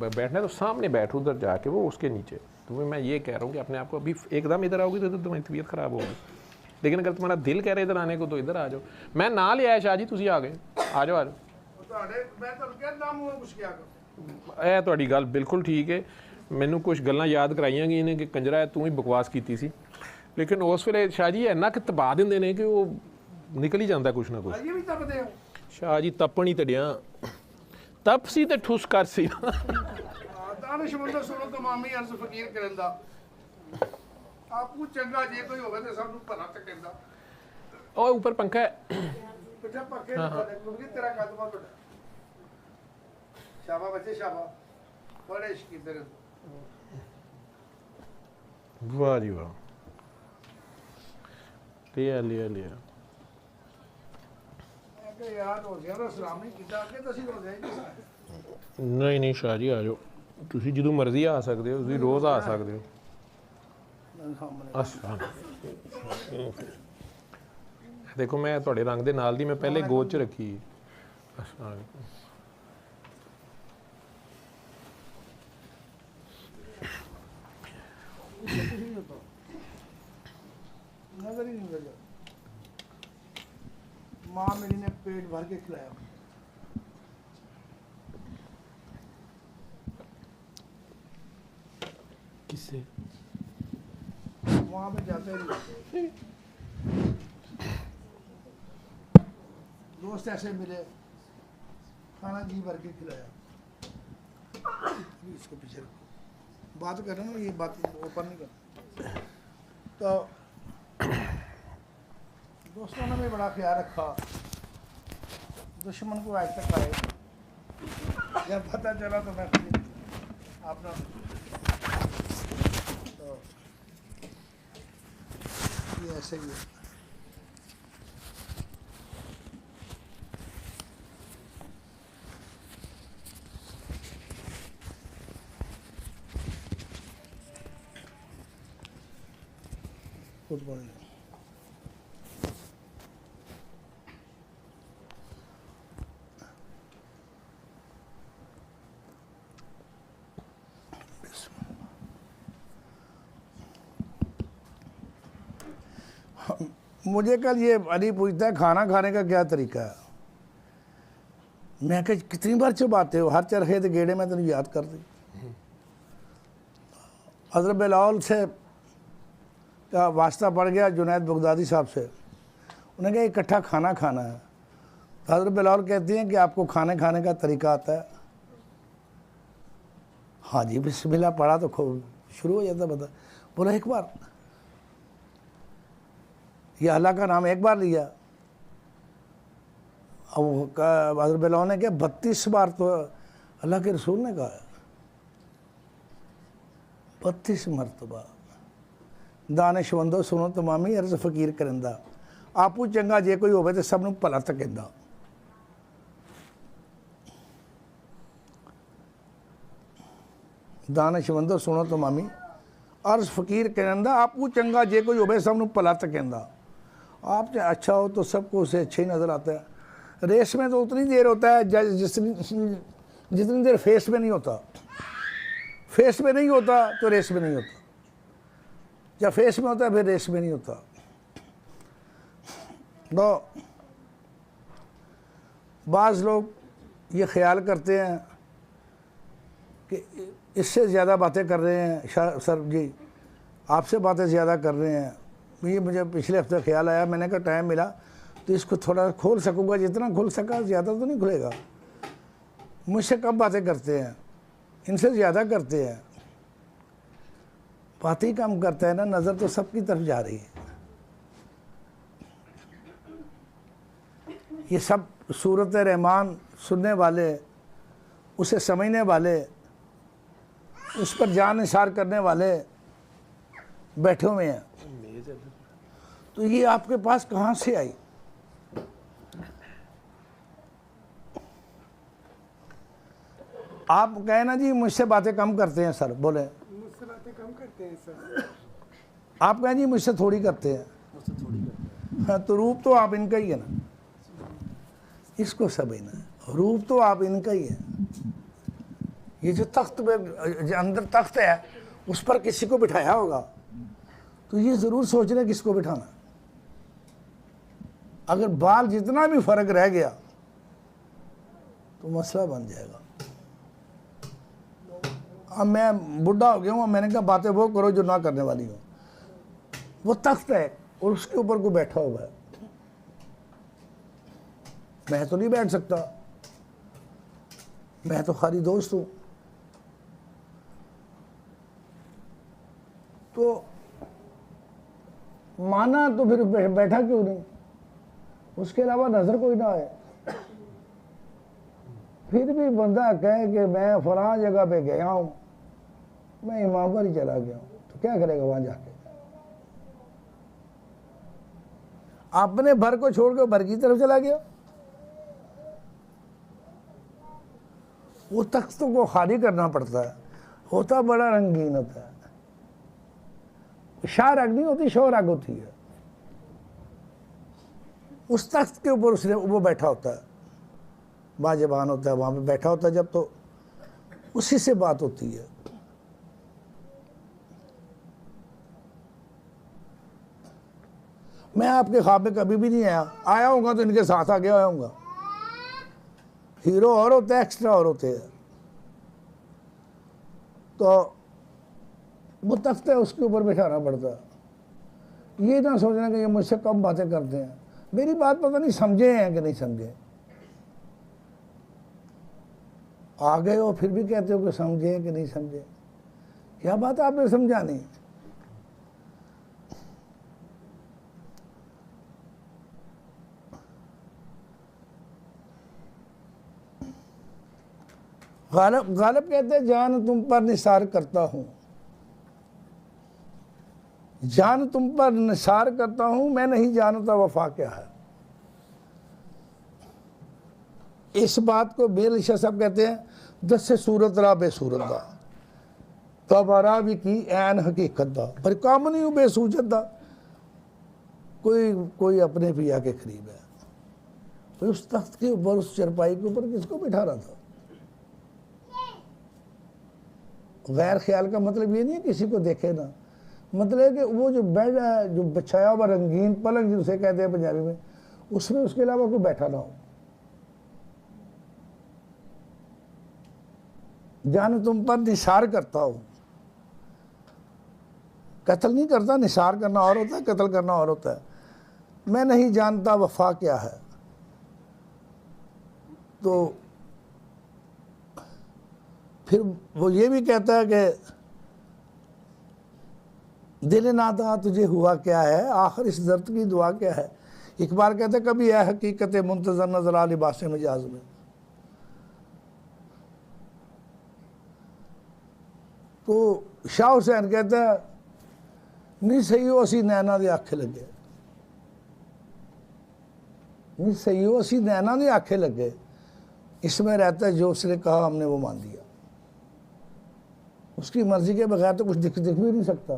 बैठना है तो सामने बैठो, उधर जाके वो उसके नीचे। तुम्हें मैं ये कह रहा हूँ कि अपने आप को अभी एकदम इधर आओगी तो इधर तुम्हारी तबीयत ख़राब होगी। लेकिन अगर तुम्हारा दिल कह रहा है इधर आने को तो इधर आ जाओ। मैं ना ले आया शाह जी, तुम आ गए, आ जाओ। ਇਹ ਤੁਹਾਡੀ ਗੱਲ ਬਿਲਕੁਲ ਠੀਕ ਹੈ। ਮੈਨੂੰ ਕੁਝ ਗੱਲਾਂ ਯਾਦ ਕਰਾਈਆਂ ਗਈਆਂ ਨੇ ਕਿ ਕੰਜਰਾ ਤੂੰ ਹੀ ਬਕਵਾਸ ਕੀਤੀ ਸੀ, ਲੇਕਿਨ ਉਸ ਵੇਲੇ ਸ਼ਾਹ ਜੀ ਇੰਨਾ ਕਿ ਤਬਾ ਦਿੰਦੇ ਨੇ ਕਿ ਉਹ ਨਿਕਲ ਹੀ ਜਾਂਦਾ ਕੁਛ ਨਾ ਕੁਛ। ਸ਼ਾਹ ਜੀ ਤਪਣ ਹੀ ਤੜਿਆ ਤਪ ਸੀ ਤੇ ਠੁਸ ਕਰ ਸੀ। ਦਾਨਿਸ਼ਮੰਦ ਸੁਣੋ ਤਮਾਮੀ ਅਰਜ਼ ਫਕੀਰ ਕਰਨ ਦਾ, ਆਪੂ ਚੰਗਾ ਜੇ ਕੋਈ ਹੋਵੇ ਤੇ ਸਭ ਨੂੰ ਭਲਾ ਤੇ ਕਹਿੰਦਾ। ਉਹ ਉੱਪਰ ਪੰਖਾ ਹੈ, ਪਿੱਛੇ ਪੱਕੇ ਕਿਉਂਕਿ ਤੇਰਾ ਕਦਮਾ ਵੱਡਾ। ਸ਼ਾਬਾ ਬੱਚੇ ਸ਼ਾਬਾ, ਬੜੇ ਇਸ਼ਕੀ ਤੇਰੇ। ਵਾਹ ਜੀ ਵਾਹ, ਲਿਆ ਯਾਦ ਹੋ ਗਿਆ ਨਾ, ਸਲਾਮ ਨਹੀਂ ਕੀਤਾ ਅੱਗੇ ਤਾਂ ਅਸੀਂ ਹੋ ਜਾਏ। ਨਹੀਂ ਸ਼ਾਹ ਜੀ ਆ ਜਾਓ, ਤੁਸੀਂ ਜਦੋਂ ਮਰਜ਼ੀ ਆ ਸਕਦੇ ਹੋ, ਤੁਸੀਂ ਰੋਜ਼ ਆ ਸਕਦੇ ਹੋ। ਦੇਖੋ ਮੈਂ ਤੁਹਾਡੇ ਰੰਗ ਦੇ ਨਾਲ ਦੀ ਮੈਂ ਪਹਿਲੇ ਗੋਦ 'ਚ ਰੱਖੀ। नजर ही नहीं लगा। माँ मेरी ने पेट भर के खिलाया। किससे? वहाँ पे जाते ही दोस्त ऐसे मिले, खाना जी भर के खिलाया। इसको पीछे रखो, बात कर रहे ना, ये बात ओपन नहीं कर। तो दोस्तों ने भी बड़ा ख्याल रखा, दुश्मन को आज तक आए। जब पता चला तो मैं आपने तो ये ऐसे ही है। Good morning. मुझे कल ये अली पूछता है खाना खाने का क्या तरीका है। मैं कह कितनी बार चबाते हो, हर चरखे के गेड़े में तेन याद कर दी। हज़रत बिलाल से का वास्ता पड़ गया जुनैद बगदादी साहब से, उन्होंने कहा इकट्ठा खाना खाना है। तो हज़रत बिलाल कहती हैं कि आपको खाने खाने का तरीका आता है? हाँ जी, बिस्मिल्लाह पढ़ा तो शुरू हो जाता बता। बोला एक बार, ये अल्लाह का नाम एक बार लिया। अब हज़रत बिलाल ने कहा 32 बार तो अल्लाह के रसूल ने कहा, 32 मरतबा। दानिशमंदो सुनो तमामी अर्ज फकीर करिंदा, आपू चंगा जे कोई होवे तो सब नूं भला तकिंदा। दानिशमंदो सुनो तमामी अर्ज फकीर करिंदा, आपू चंगा जे कोई होवे सब नूं भला तकिंदा। आप चाहे अच्छा हो तो सबको उसे अच्छे ही नज़र आता है। रेस में तो उतनी देर होता है जितनी देर फेस में नहीं होता, फेस में नहीं होता तो रेस में नहीं होता, जब फेस में होता है फिर रेस में नहीं होता। तो बाज़ लोग ये ख्याल करते हैं कि इससे ज़्यादा बातें कर रहे हैं सर जी, आपसे बातें ज़्यादा कर रहे हैं। ये मुझे पिछले हफ्ते ख्याल आया, मैंने कहा टाइम मिला तो इसको थोड़ा खोल सकूँगा, जितना खुल सका, ज़्यादा तो नहीं खुलेगा। मुझसे कम बातें करते हैं, इनसे ज़्यादा करते हैं। बातें ही कम करता है ना, नज़र तो सबकी तरफ जा रही है। ये सब सूरत रहमान सुनने वाले, उसे समझने वाले, उस पर जान निसार करने वाले बैठे हुए हैं। तो ये आपके पास कहाँ से आई? आप कहे ना जी मुझसे बातें कम करते हैं सर, बोले मुझसे बातें कम करते हैं सर। आप कहें जी मुझसे थोड़ी करते हैं। हाँ, तो रूप तो आप इनका ही है ना, इसको समझना है। रूप तो आप इनका ही है। ये जो तख्त में, जो अंदर तख्त है, उस पर किसी को बिठाया होगा, तो ये ज़रूर सोचना किसको बिठाना। अगर बाल जितना भी फर्क रह गया तो मसला बन जाएगा। अब मैं बुढ़ा हो गया हूँ, मैंने कहा बातें वो करो जो ना करने वाली हो। वो तख्त है और उसके ऊपर कोई बैठा हुआ है, मैं तो नहीं बैठ सकता, मैं तो खाली दोस्त हूँ। तो माना तो फिर बैठा क्यों नहीं? उसके अलावा नजर कोई ना आए, फिर भी बंदा कहे कि मैं फलां जगह पे गया हूं, मैं इमाम पर ही चला गया हूं, तो क्या करेगा वहां जाके? अपने भर को छोड़कर भर की तरफ चला गया। वो तख्त को खाली करना पड़ता है, होता बड़ा रंगीन होता है। शाह राग नहीं होती, शो राग होती है। उस तख्त के ऊपर उसने वो बैठा होता है, बाजबान होता है, वहां पे बैठा होता है जब, तो उसी से बात होती है। मैं आपके ख्वाब में कभी भी नहीं आया होगा तो इनके साथ आ गया होगा। हीरो और होते हैं, एक्स्ट्रा और होते हैं। तो वो तख्त है, उसके ऊपर बैठाना पड़ता है। ये ना सोचना कि ये मुझसे कम बातें करते हैं, मेरी बात पता नहीं समझे हैं कि नहीं समझे। आ गए हो फिर भी कहते हो कि समझे हैं कि नहीं समझे। क्या बात आपने समझा नहीं? गालिब कहते हैं जान तुम पर निसार करता हूं, जान तुम पर निसार करता हूं, मैं नहीं जानता वफा क्या है। इस बात को बेल शाह साहब कहते हैं, दस से सूरत रा बेसूरत दा तबारा भी की ऐन हकीकत दा, पर काम नहीं हूं बेसूरत दा। कोई अपने पिया के करीब है। तो उस तख्त के ऊपर, उस चरपाई के ऊपर किसको बिठा रहा था? गैर ख्याल का मतलब ये नहीं है किसी को देखे ना, मतलब है कि वो जो बेड है, जो बिछाया हुआ रंगीन पलंग जिसे कहते हैं पंजाबी में, उसमें उसके अलावा कोई बैठा ना हो। जान तुम पर निसार करता हूं, कत्ल नहीं करता, निसार करना और होता है, कत्ल करना और होता है। मैं नहीं जानता वफा क्या है। तो फिर वो ये भी कहता है कि दिल नादा तुझे हुआ क्या है, आखिर इस दर्द की दुआ क्या है। इकबाल कहते कभी है हकीकत मुंतजर नजर आ लिबास मिजाज में। तो शाह हुसैन कहता है नहीं सही हो असी नैना दे आखे लगे, नहीं सही हो असी नैना दे आखे लगे, इसमें रहता है जो उसने कहा हमने वो मान लिया। उसकी मर्जी के बगैर तो कुछ दिख भी नहीं सकता।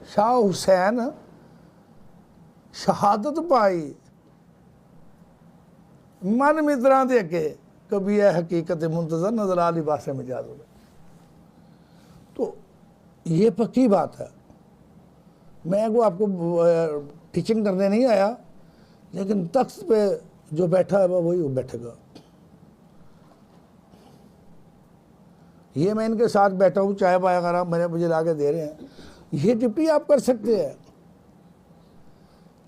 शाह हुसैन शहादत पाई, मन मित्रा दे के कभी है हकीकत मुंतजर नजर आ लिबास में जादू। तो ये पक्की बात है। मैं को आपको टीचिंग करने नहीं आया, लेकिन तख्त पे जो बैठा है वही बैठेगा। ये मैं इनके साथ बैठा हूँ, चाय पाया करा मैंने मुझे ला के दे रहे हैं, ये ड्यूटी आप कर सकते हैं,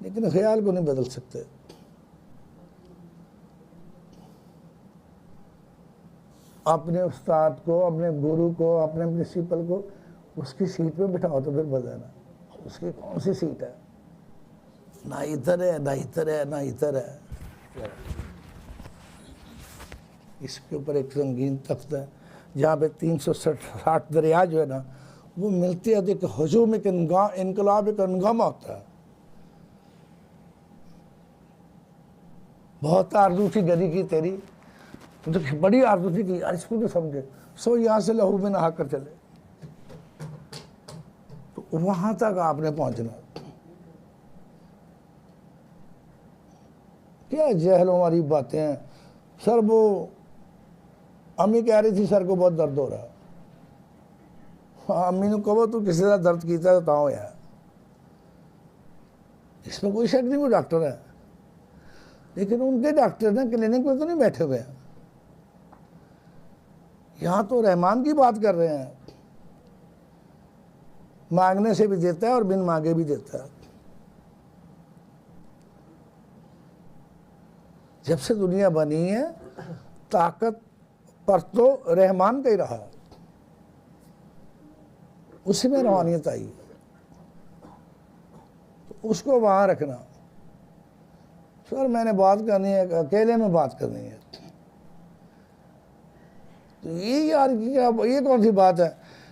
लेकिन ख्याल को नहीं बदल सकते। अपने उस्ताद को, अपने गुरु को, अपने प्रिंसिपल को उसकी सीट पे बिठाओ तो फिर बताना उसकी कौन सी सीट है। ना इधर है, ना इधर है, ना इधर है। इसके ऊपर एक संगीन तख्त है जहाँ पे 360 दरिया जो है ना वो मिलती है। एक हजूम, एक इनकलाब, एक अनगमा होता है। बहुत आरज़ू थी गली की तेरी, तो बड़ी आरज़ू थी कि यार इसको तो समझे, सो यहाँ से लहू में नहा कर चले। तो वहाँ तक आपने पहुँचना। क्या जहलों वाली बातें हैं। सर वो अम्मी कह रही थी सर को बहुत दर्द हो रहा है। हाँ, अम्मी ने कहो तू किसी का दर्द कीता तो ताओ यार, इसमें कोई शक नहीं, वो डॉक्टर है। लेकिन उनके डॉक्टर ना क्लिनिक में तो नहीं बैठे हुए हैं, यहाँ तो रहमान की बात कर रहे हैं। मांगने से भी देता है और बिन मांगे भी देता है। जब से दुनिया बनी है ताकत पर तो रहमान का ही रहा, उसी में रूहानियत आई, तो उसको वहां रखना। सर मैंने बात करनी है, अकेले में बात करनी है, तो ये यार क्या, ये कौन सी बात है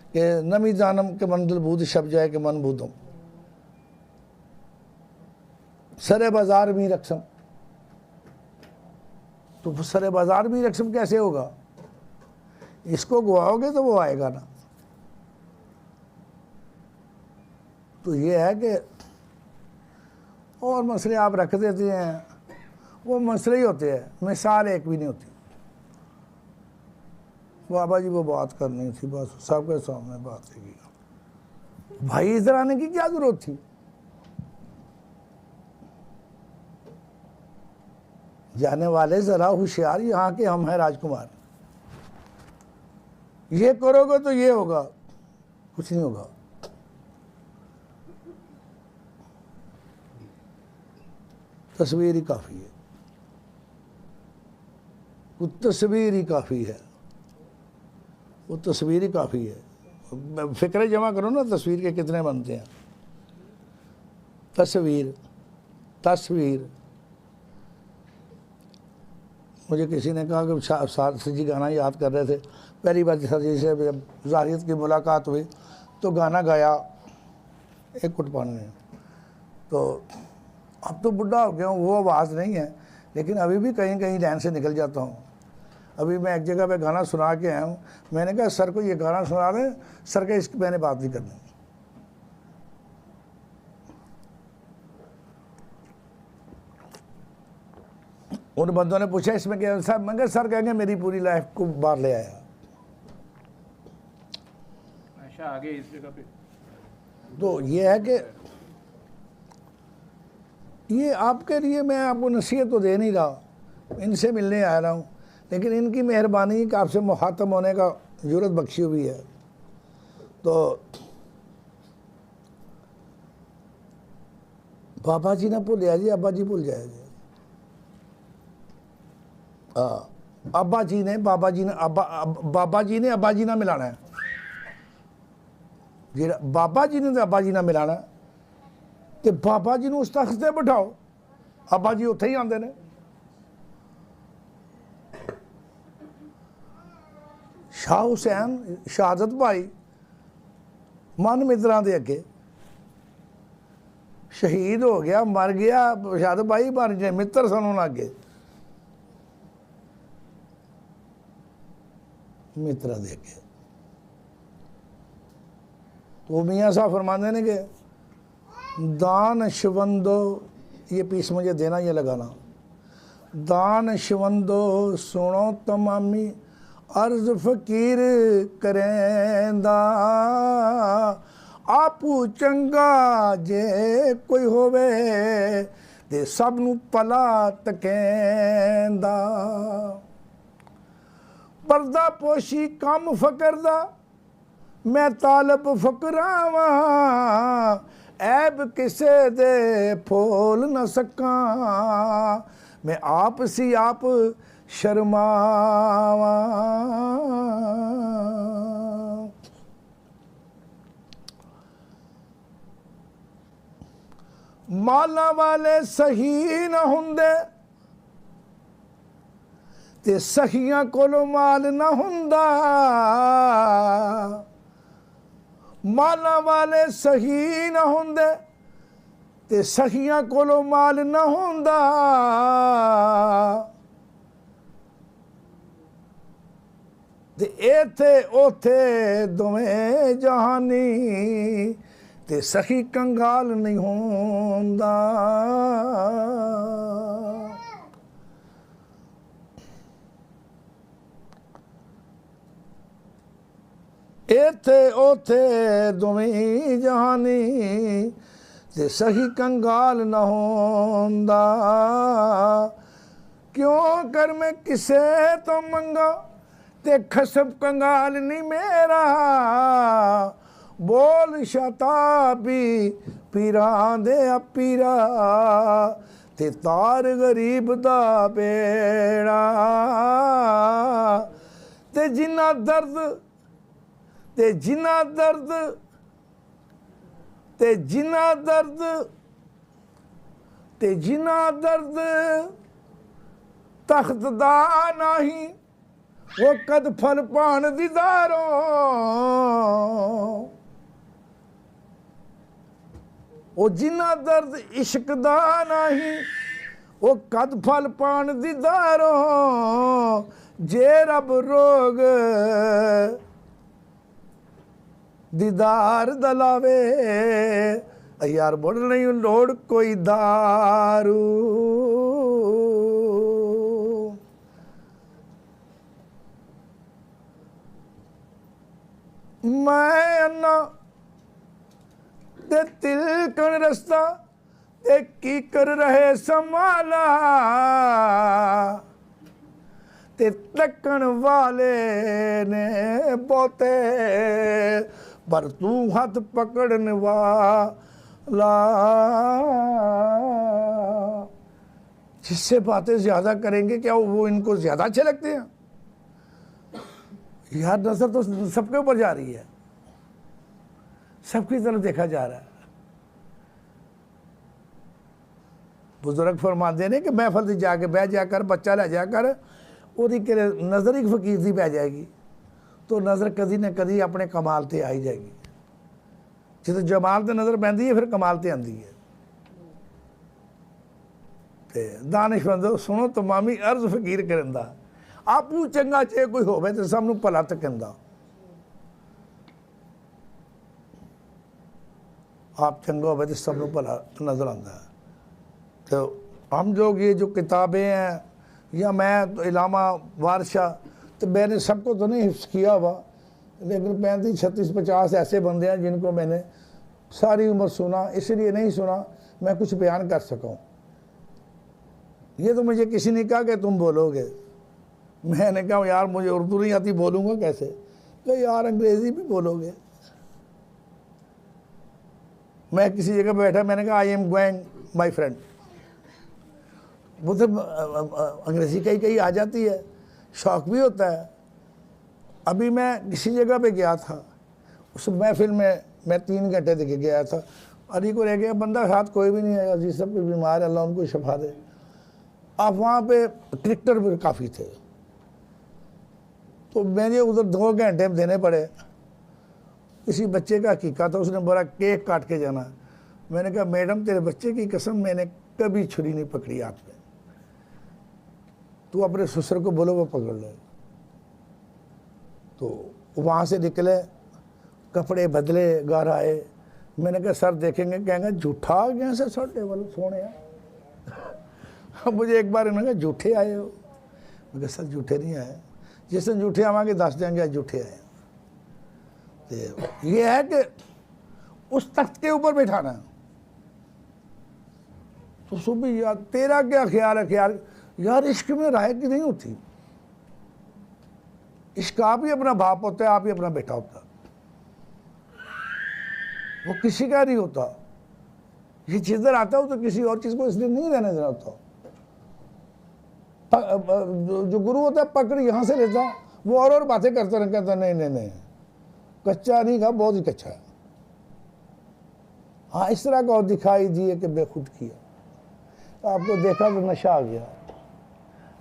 कि नमी जानम के मंदिल बूद शब जाए के मन बूदम, सरे बाजार में रकसम। तो सरे बाजार में रकसम कैसे होगा? इसको गुआओगे तो वो आएगा ना। तो ये है कि और मसले आप रख देते हैं, वो मसले ही होते हैं, मिसाल एक भी नहीं होती। बाबा जी वो बात करनी थी, बस सबके सामने बात की। भाई इधर आने की क्या जरूरत थी? जाने वाले जरा होशियार, यहाँ के हम हैं राजकुमार। ये करोगे तो ये होगा, कुछ नहीं होगा। तस्वीर ही काफी है, वो तस्वीर ही काफी है, वो तस्वीर ही काफी है। फिक्र जमा करो ना, तस्वीर के कितने बनते हैं। तस्वीर तस्वीर मुझे किसी ने कहा कि साथ जी गाना याद कर रहे थे, पहली बार सर जी से ज़ाहिद की मुलाकात हुई तो गाना गाया एक कुटपान ने। तो अब तो बुढ़ा हो गया हूँ, वो आवाज़ नहीं है, लेकिन अभी भी कहीं कहीं लाइन से निकल जाता हूँ। अभी मैं एक जगह पे गाना सुना के आया हूँ, मैंने कहा सर को ये गाना सुना दें, सर के इसकी मैंने बात नहीं करनी। उन बंदों ने पूछा इसमें क्या सर, मैं कहा सर कहेंगे मेरी पूरी लाइफ को बाहर ले आया। अच्छा आगे इस जगह पे तो ये है कि ये आपके लिए मैं आपको नसीहत तो दे नहीं रहा, इनसे मिलने आ रहा हूँ, लेकिन इनकी मेहरबानी कि आपसे मुखातब होने का जरूरत बख्शी हुई है। तो बाबा जी ना भूलिया जी, अब्बा जी भूल जाए जी। अब्बा जी ने बाबा जी ने बाबा जी ने अब्बा जी ना मिलाना है, जेड़ा बाबा जी ने अब्बा जी ना मिलाना, तो बाबा जी ने उस तख्त ते बिठाओ, अब्बा जी उत्थे ही आंदे ने। शाह हुसैन शहादत भाई मन मित्रा दे अगे शहीद हो गया, मर गया, शहादत भाई मर गए, मित्र सन उन्होंने अगे मित्रा दे अगे। तो मियाँ साहब फरमाते ने कि दान शवंदो, ये पीस मुझे देना, ये लगाना, दानशवंदो सुनो तमामी अर्ज फकीर करेंदा आपू चंगा जे कोई होवे ते सब नू भला तकेंदा पर्दा पोशी कम फकर दा मैं तालब फकरावा ऐब किसे दे फोल न सका मैं आप सी आप शर्मावा माला वाले सही न हुंदे ते सखियां कोलों माल न हुंदा माला वाले सही न हुंदे ते सखियां कोलों माल न हुंदा ते इत्थे ओथे दोवें जहानी ते सखी कंगाल नहीं होंदा इत्थे ओथे दोवें जहानी ते सही कंगाल न होंदा क्यों कर मैं किसे तो मंगा ते खसब कंगाल नहीं मेरा बोल शताबी पीरा दे पीरा ते तार गरीब दा बेड़ा ते जिन्ना दर्द ते जिन्ना दर्द ते जिन्ना दर्द ते जिन्ना दर्द तख्त दा नहीं वो कद फल पान दीदारों वो जिन्ना दर्द इश्क दा नहीं वो कद फल पान दीदारों जे रब रोग दीदार दलावे यार बोल नहीं लोड़ कोई दारू मैं अन्ना ते तिलकन रस्ता ते की कर रहे संभाला ते तकन वाले ने बोते पर तू हाथ पकड़ने वाला जिससे बातें ज्यादा करेंगे क्या वो इनको ज्यादा अच्छे लगते हैं यार नजर तो सबके ऊपर जा रही है सबकी तरफ देखा जा रहा है बुजुर्ग फरमाते ने कि महफल से जाके बह जाकर बच्चा ले जाकर ਉਹਦੀ ਕਿ ਨਜ਼ਰ ਇੱਕ ਫਕੀਰ ਦੀ ਪੈ ਜਾਏਗੀ तो नज़र कदी ना कदी अपने कमाल ते आई जाएगी ਜਦੋਂ जमाल ते नज़र पैंदी है फिर कमाल ते आंदी है ते दानिशमंदो सुनो तमामी अर्ज फकीर करिंदा आपू चंगा चे कोई होवे ते सब नूं भला तकंदा आप चंगा होवे ते सब नूं भला नज़र आंदा तो हम जो ये जो किताबें हैं या मैं तो इलामा वारशा तो मैंने सबको तो नहीं हिफ्ज़ किया हुआ लेकिन 35 36 50 ऐसे बंदे हैं जिनको मैंने सारी उम्र सुना इसलिए नहीं सुना मैं कुछ बयान कर सकूं ये तो मुझे किसी ने कहा कि तुम बोलोगे मैंने कहा यार मुझे उर्दू नहीं आती बोलूँगा कैसे तो यार अंग्रेज़ी भी बोलोगे मैं किसी जगह बैठा मैंने कहा I am going my friend वो तो अंग्रेज़ी कहीं आ जाती है शौक़ भी होता है अभी मैं किसी जगह पे गया था उस महफिल में मैं 3 घंटे देखे गया था अली को रह गया बंदा साथ कोई भी नहीं है जी सब बीमार है अल्लाह उनको शफा दे आप वहाँ पे क्रिकेटर भी काफ़ी थे तो मुझे उधर 2 घंटे देने पड़े किसी बच्चे का हकीका था उसने बोला केक काट के जाना मैंने कहा मैडम तेरे बच्चे की कसम मैंने कभी छुरी नहीं पकड़ी हाथ में तू अपने ससुर को बोलो वो पकड़ ले तो वहाँ से निकले कपड़े बदले घर आए मैंने कहा सर देखेंगे कहेंगे झूठा आ गया सर साढ़े वालों सोने अब मुझे एक बार इन्होंने कहा झूठे आए हो, मैं कहा सर झूठे नहीं आए, जिस दिन झूठे आवांगे दस देंगे झूठे आए। तो ये है कि उस तख्त के ऊपर बैठाना है। तो सुबह यार तेरा क्या ख्याल है, ख्याल यार इश्क में राय की नहीं होती, इश्क आप ही अपना बाप होता है, आप ही अपना बेटा होता है, वो किसी का नहीं होता। ये जिधर आता हो तो किसी और चीज को इसलिए नहीं रहने देना होता। जो गुरु होता है पकड़ यहां से लेता, वो और बातें करता रहे, कहता नहीं नहीं नहीं कच्चा नहीं था, बहुत ही कच्चा है। हाँ इस तरह का और दिखाई दिए कि बेखुद किया, तो आपको देखा तो नशा आ गया।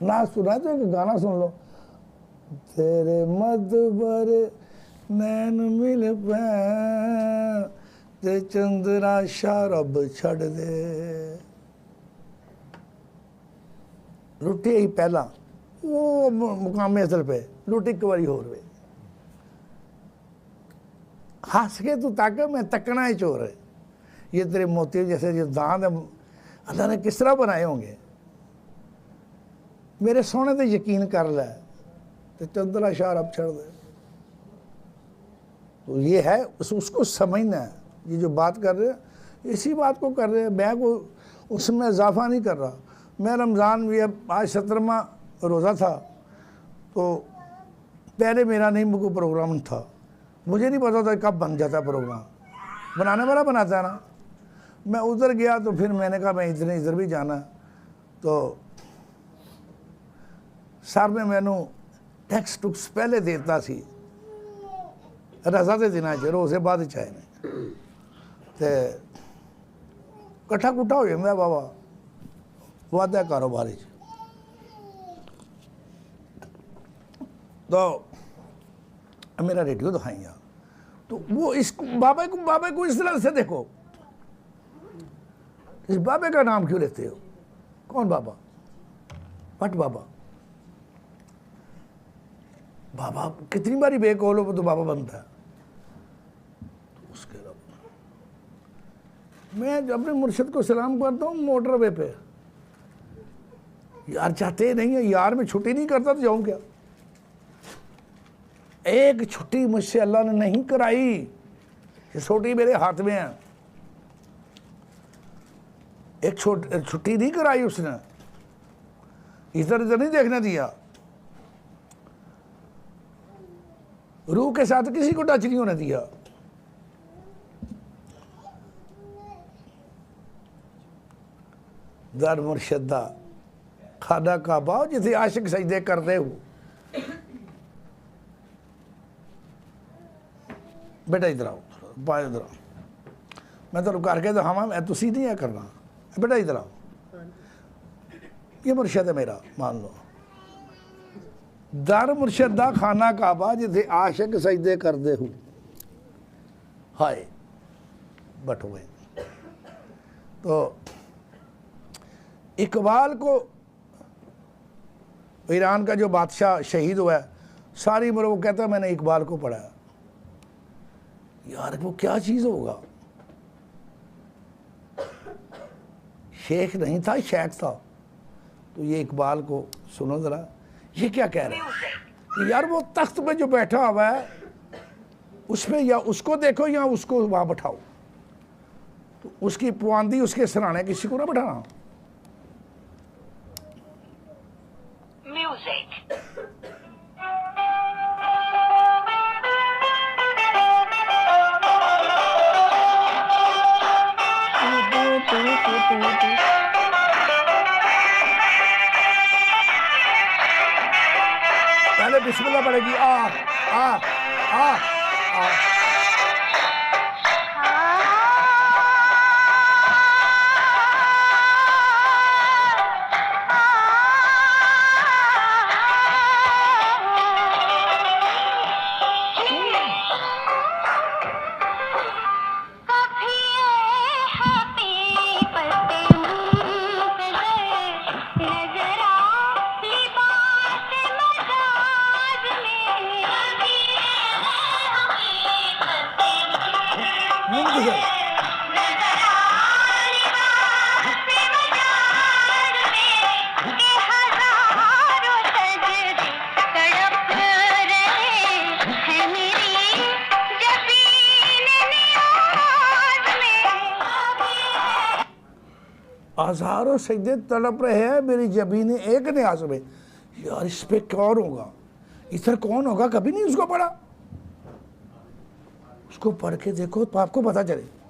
ना सुना तो एक गाना सुन लो, तेरे मदबर नैन मिल पैं ते चंद्रा शराब छड़ दे। लुटी ही पहला वो मुकाम असल पे लुटी एक बारी होर वे, हंस के तू ताक मैं तकना ही चोर है। ये तेरे मोती जैसे जो दांत अल्लाह ने किस तरह बनाए होंगे, मेरे सोने ते यकीन कर ले तो चंद्रा शराब छड़ दे। तो ये है उसको समझना है। ये जो बात कर रहे हैं इसी बात को कर रहे हैं, मैं को उसमें इजाफा नहीं कर रहा। मैं रमज़ान भी अब आज 17वां रोज़ा था, तो पहले मेरा नहीं मुझको प्रोग्राम था, मुझे नहीं पता था कब बन जाता प्रोग्राम, बनाने वाला बनाता है ना। मैं उधर गया तो फिर मैंने कहा मैं इधर भी जाना, तो सर ने मैनू टैक्स टुक्स पहले देता सी, रजा के दिन रोज़े बाद चाहे ने ते कट्ठा कुट्ठा हो जाता बाबा वादा कारोबार। तो मेरा रेडियो दिखाइया, तो वो इस बाबा को इस तरह से देखो, इस बाबे का नाम क्यों लेते हो? कौन बाबा? भट्ट बाबा। बाबा कितनी बारी बेकौल हो तो बाबा बनता है। तो उसके मैं अपने मुर्शिद को सलाम करता हूँ मोटरवे पे, यार चाहते नहीं है, यार मैं छुट्टी नहीं करता तो जाऊं क्या? एक छुट्टी मुझसे अल्लाह ने नहीं कराई, ये छोटी मेरे हाथ में है। एक छुट्टी नहीं कराई उसने, इधर नहीं देखने दिया, रूह के साथ किसी को टच नहीं होने दिया। दर मुर्शदा खादा काबा जिसे आशिक सजदे करते हो। बेटा इधर आओ, पाए इधर आओ, मैं तो करके दिखावा, मैं तुसी नहीं है करना। बेटा इधर आओ, ये मुर्शद है मेरा, मान लो। दर मुर्शदा खाना काबा जिसे आशिक सजदे करते हो। हाय बट हुए। तो इकबाल को, ईरान का जो बादशाह शहीद हुआ है, सारी उम्र वो कहता है मैंने इकबाल को पढ़ा। यार वो क्या चीज़ होगा? शेख नहीं था, शेख था। तो ये इकबाल को सुनो ज़रा, ये क्या कह रहा है? यार वो तख्त पे जो बैठा हुआ है उसमें या उसको देखो या उसको वहाँ बैठाओ, तो उसकी पुआंदी उसके सराहने किसी को ना बैठाना। पहले बिस्मिल्लाह पड़ेगी, आ आ आ आ। हजारों सजदे तड़प रहे हैं, मेरी जबीन एक न्याज में, यार इस पे कौन होगा, इधर कौन होगा, कभी नहीं उसको पढ़ा। उसको पढ़ के देखो तो आपको पता चले।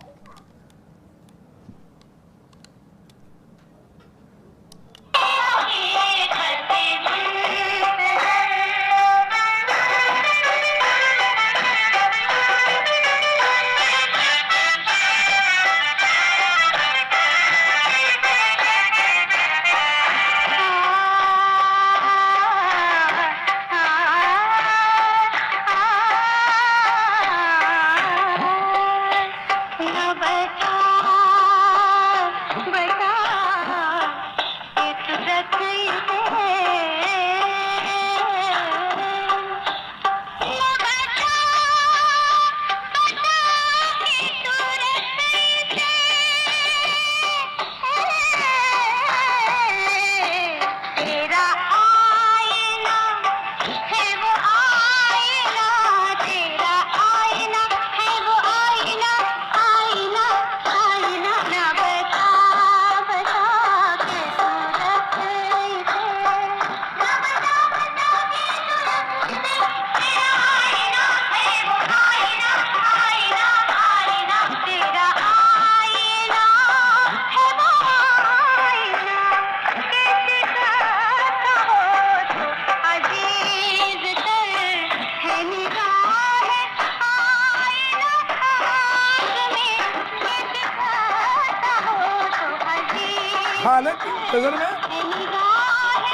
हाल है नजर में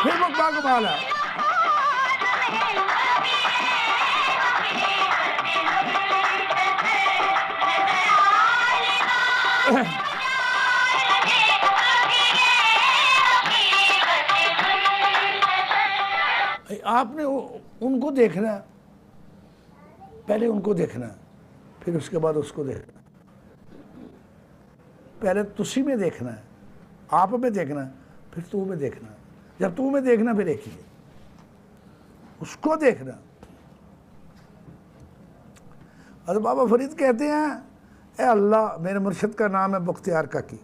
फिर वो कमाल है। आपने उनको देखना, पहले उनको देखना, फिर उसके बाद उसको देखना। पहले तुसी में देखना है, आप में देखना, फिर तू में देखना। जब तू में देखना फिर एक ही है, उसको देखना। और बाबा फरीद कहते हैं, ए अल्लाह, मेरे मुर्शिद का नाम है बख्तियार काकी,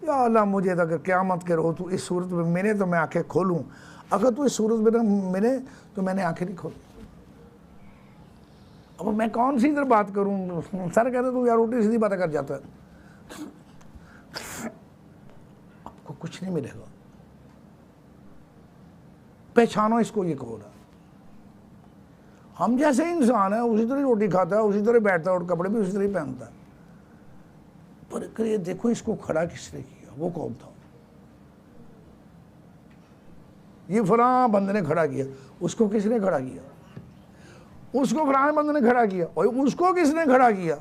या अल्लाह मुझे अगर क़यामत के रोज़ तू इस सूरत में मिले तो मैं आंखें खोलूँ, अगर तू इस सूरत में मिले तो मैंने आंखें नहीं खोली। अब मैं कौन सी इधर बात करूँ, सर कहते तू यार उल्टी सीधी बातें कर जाता है, आपको कुछ नहीं मिलेगा। पहचानो इसको, ये कौन है। हम जैसे इंसान है, उसी तरह रोटी खाता है, उसी तरह बैठता है और कपड़े भी उसी तरह पहनता है, पर ये देखो इसको खड़ा किसने किया, वो कौन था। ये फलां बंदे ने खड़ा किया, उसको किसने खड़ा किया, उसको फलां बंदे ने खड़ा किया, और उसको किसने खड़ा किया।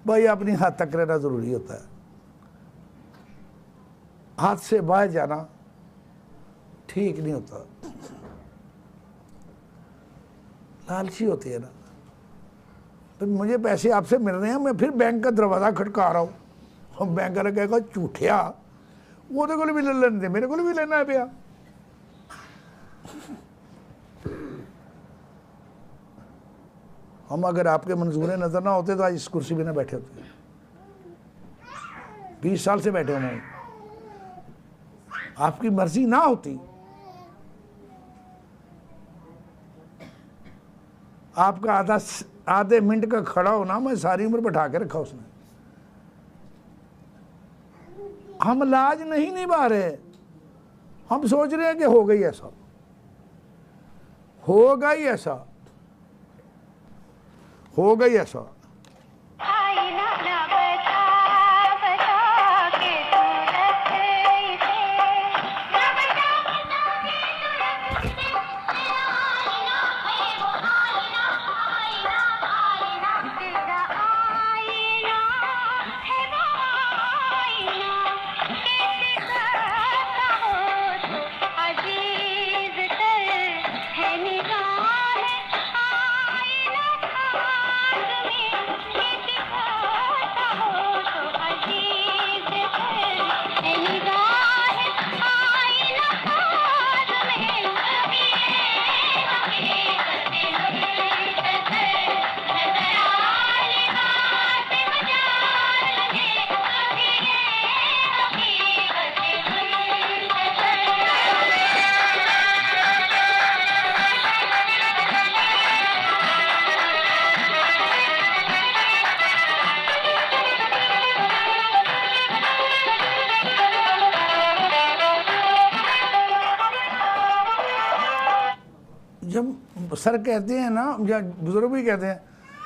भाई अपनी हाथ तक रहना जरूरी होता है, हाथ से बाहर जाना ठीक नहीं होता। लालची होती है ना, तो मुझे पैसे आपसे मिल रहे हैं, मैं फिर बैंक का दरवाजा खटका रहा हूँ, और बैंक वाला कहेगा झूठिया, वो तो भी ले लेने दे, मेरे को भी लेना है भैया। हम अगर आपके मंजूरे नजर ना होते तो आज इस कुर्सी पे ना बैठे होते। 20 साल से बैठे हुए, आपकी मर्जी ना होती, आपका आधे मिनट का खड़ा होना मैं सारी उम्र बैठा के रखा उसने। हम लाज नहीं निभा रहे, हम सोच रहे हैं कि हो गई ऐसा, हो गई ऐसा, हो गई ऐसा। सर कहते हैं ना, या बुजुर्ग भी कहते हैं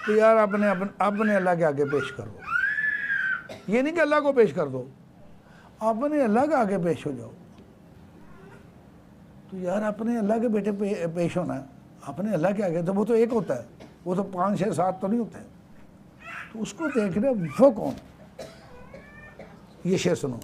कि यार अपने अल्लाह के आगे पेश करो। ये नहीं कि अल्लाह को पेश कर दो, अपने अल्लाह के आगे पेश हो जाओ। तो यार अपने अल्लाह के बेटे पेश होना है, अपने अल्लाह के आगे, तो वो तो एक होता है, वो तो 5 6 7 तो नहीं होते। तो उसको देख रहे वो कौन। ये शेर सुनो।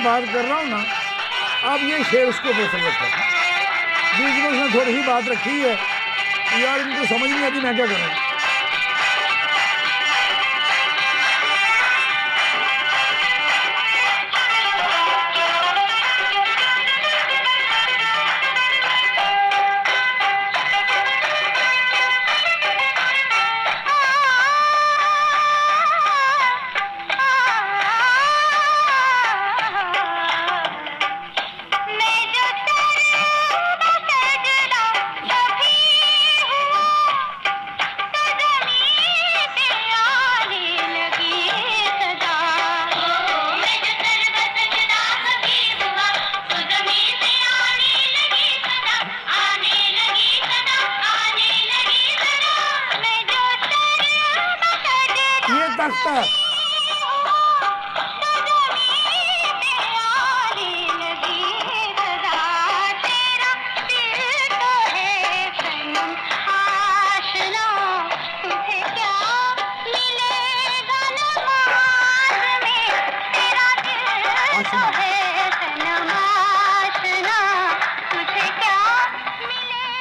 बात कर रहा हूँ ना, अब ये शेर उसको पसंद रखा। बीच में उसने थोड़ी ही बात रखी है, यार इनको समझ नहीं आती, मैं क्या करूँ।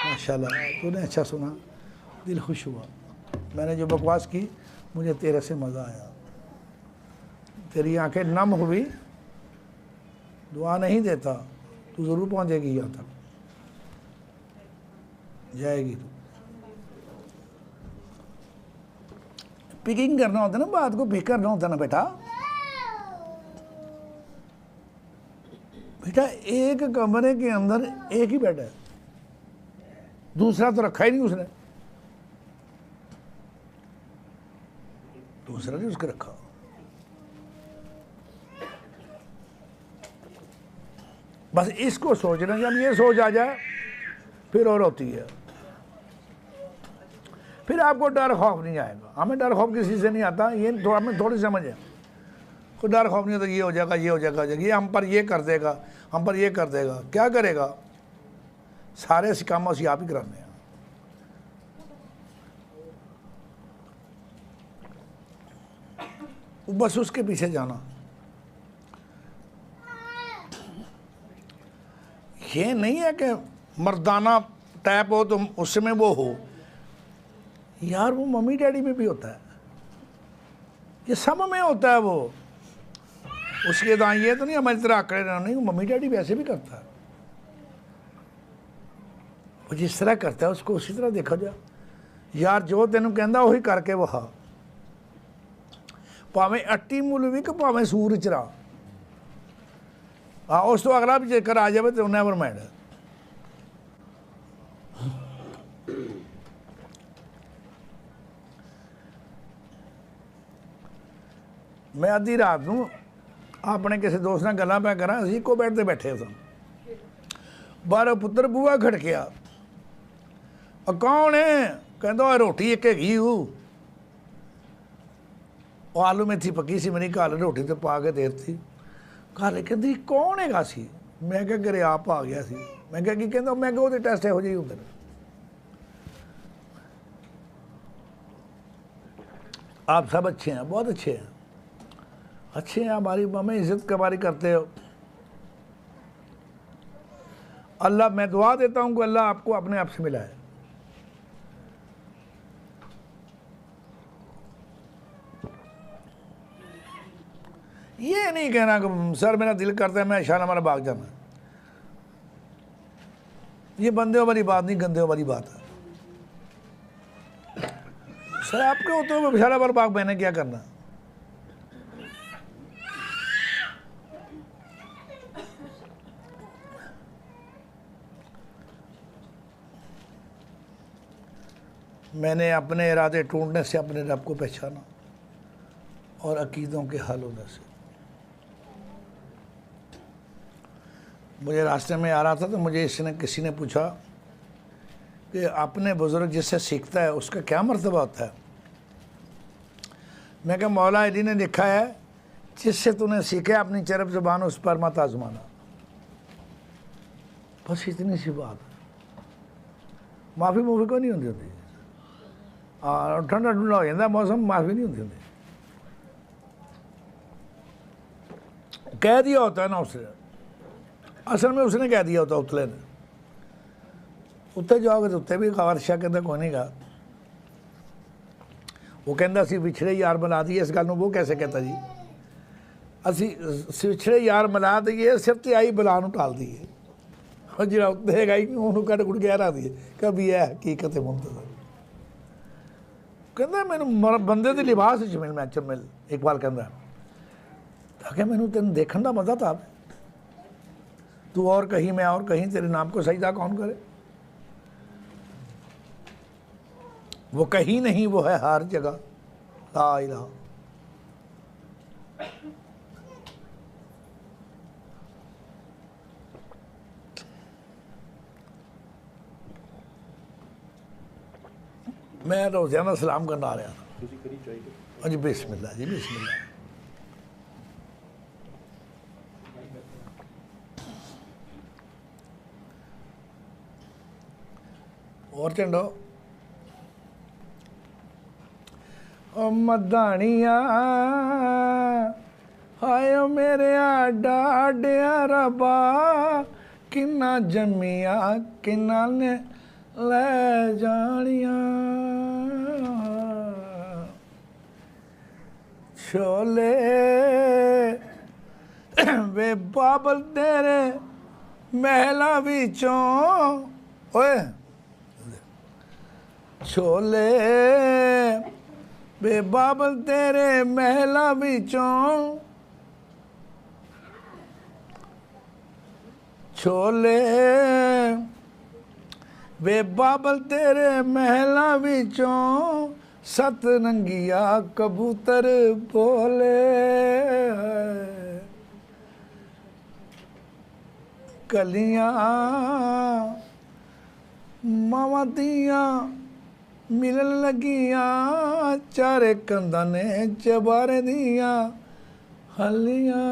माशाल्लाह, तूने अच्छा सुना, दिल खुश हुआ। मैंने जो बकवास की, मुझे तेरे से मज़ा आया। तेरी आंखें नम हुई, दुआ नहीं देता, तू ज़रूर पहुंचेगी यहाँ तक, जाएगी तू। पिकिंग करना होता है ना, बात को पिक करना होता है ना बेटा। बेटा एक कमरे के अंदर एक ही बेड है, दूसरा तो रखा ही नहीं उसने, दूसरा नहीं उसके रखा। बस इसको सोचना, जब ये सोच आ जाए फिर और होती है, फिर आपको डर खौफ नहीं आएगा। हमें डर खौफ किसी से नहीं आता, ये हमें थोड़ी समझ है। कोई डर खौफ नहीं होता, ये हो जाएगा, ये हो जाएगा, ये हम पर ये कर देगा, हम पर ये कर देगा। क्या करेगा? सारे काम उसी आप ही कराने हैं। बस उसके पीछे जाना। ये नहीं है कि मर्दाना टाइप हो तो उसमें वो हो, यार वो मम्मी डैडी में भी होता है, ये सब में होता है। वो उसके दाएं ये तो नहीं हमारी तरह आंकड़े नहीं, मम्मी डैडी वैसे भी करता है। वो जिस तरह करता है उसको उसी तरह देखा जाए। यार जो तेन कहता वही करके वो हा, भावें अट्टी मुल भी कि भावें सूर चरा। हाँ, उस तो अगला भी जेकर आ जाए तो नेवर माइंड। मैं आधी रात ਨੂੰ ਆਪਣੇ ਕਿਸੇ ਦੋਸਤ ਨਾਲ ਗੱਲਾਂ ਪੈ ਕਰਾਂ, ਅਸੀਂ ਇੱਕੋ ਬੈੱਡ ਤੇ ਬੈਠੇ ਸਾਂ, ਬਾਹਰੋਂ ਪੁੱਤਰ ਬੂਹਾ ਖੜਕਿਆ, ਕੌਣ ਹੈ? ਕਹਿੰਦਾ ਉਹ ਰੋਟੀ ਇੱਕ ਹੈਗੀ ਉਹ ਆਲੂ ਮੇਥੀ ਪੱਕੀ ਸੀ, ਮੇਰੀ ਘਰ ਰੋਟੀ ਤੇ ਪਾ ਕੇ ਦੇ ਦਿੱਤੀ। ਘਰ ਕਹਿੰਦੀ ਕੌਣ ਹੈਗਾ ਸੀ? ਮੈਂ ਕਿਹਾ ਘਰੇ ਆਪ ਆ ਗਿਆ ਸੀ। ਮੈਂ ਕਿਹਾ ਕੀ ਕਹਿੰਦਾ? ਮੈਂ ਕਿਹਾ ਉਹਦੇ ਟੈਸਟ ਇਹੋ ਜਿਹੇ ਹੁੰਦੇ ਨੇ। आप सब अच्छे हैं, बहुत अच्छे हैं, अच्छे हैं, हमारी हमें इज्जत हमारी करते हो। अल्लाह, मैं दुआ देता हूँ कि अल्लाह आपको अपने आप से मिलाए। ये नहीं कहना कि सर मेरा दिल करता है मैं शालामार बाग जाना, ये बंदे वाली बात नहीं, गंदे वाली बात है। सर आपके होते हुए शालामार बाग मैंने क्या करना? मैंने अपने इरादे टूटने से अपने रब को पहचाना और अकीदों के हल होने से। मुझे रास्ते में आ रहा था तो मुझे किसी ने पूछा कि अपने बुज़ुर्ग जिससे सीखता है उसका क्या मर्तबा होता है? मैं कहा मौला अली ने लिखा है जिससे तूने सीखे अपनी चरब ज़ुबान उस पर मत आज़माना। बस इतनी सी बात है। माफ़ी मूफ़ी को नहीं होती और ठंडा ठंडा हो जाता मौसम, माफ़ी नहीं होती। कह दिया होता है ना उसने, असल में उसने कह दिया होता उतले ने। उत्ते जाओगे तो उत्ते भी वर्षा कहता कोई नहीं गा, वो कहता असी विछड़े यार मिला दिए। इस गल वो कैसे कहता जी? असी विछड़े यार मिला दिए, सिर ते आई बला टाल दिए, और जो उत्ते है उन्होंने कट कुट गहरा दिए कभी है हकीकत मुंतज़र। कहता मैनू बंदे के लिबास च मिल, मैं मिल। इकबाल कहता ताकि मैनू तेन देखने का मज़ा था, तू और कहीं मैं और कहीं, तेरे नाम को सजदा कौन करे? वो कहीं नहीं, वो है हर जगह। ला इलाहा। मैं रोज़ाना सलाम करना आ रहा था। जी बिस्मिल्लाह जी बिस्मिल्लाह। और चंडो मदानिया हाय मेरे डाडिया रबा, किन्ना जमिया किन्ना ने ले जानिया। छोले वे बाबल तेरे महला विचों, ओए छोले वे बाबल तेरे महला विचों, छोले वे बाबल तेरे महला विचों, सतरंगिया कबूतर बोले। कलियां मावां दियां मिलन लगियां, चारे कंधा ने चबारे दियां हलियां।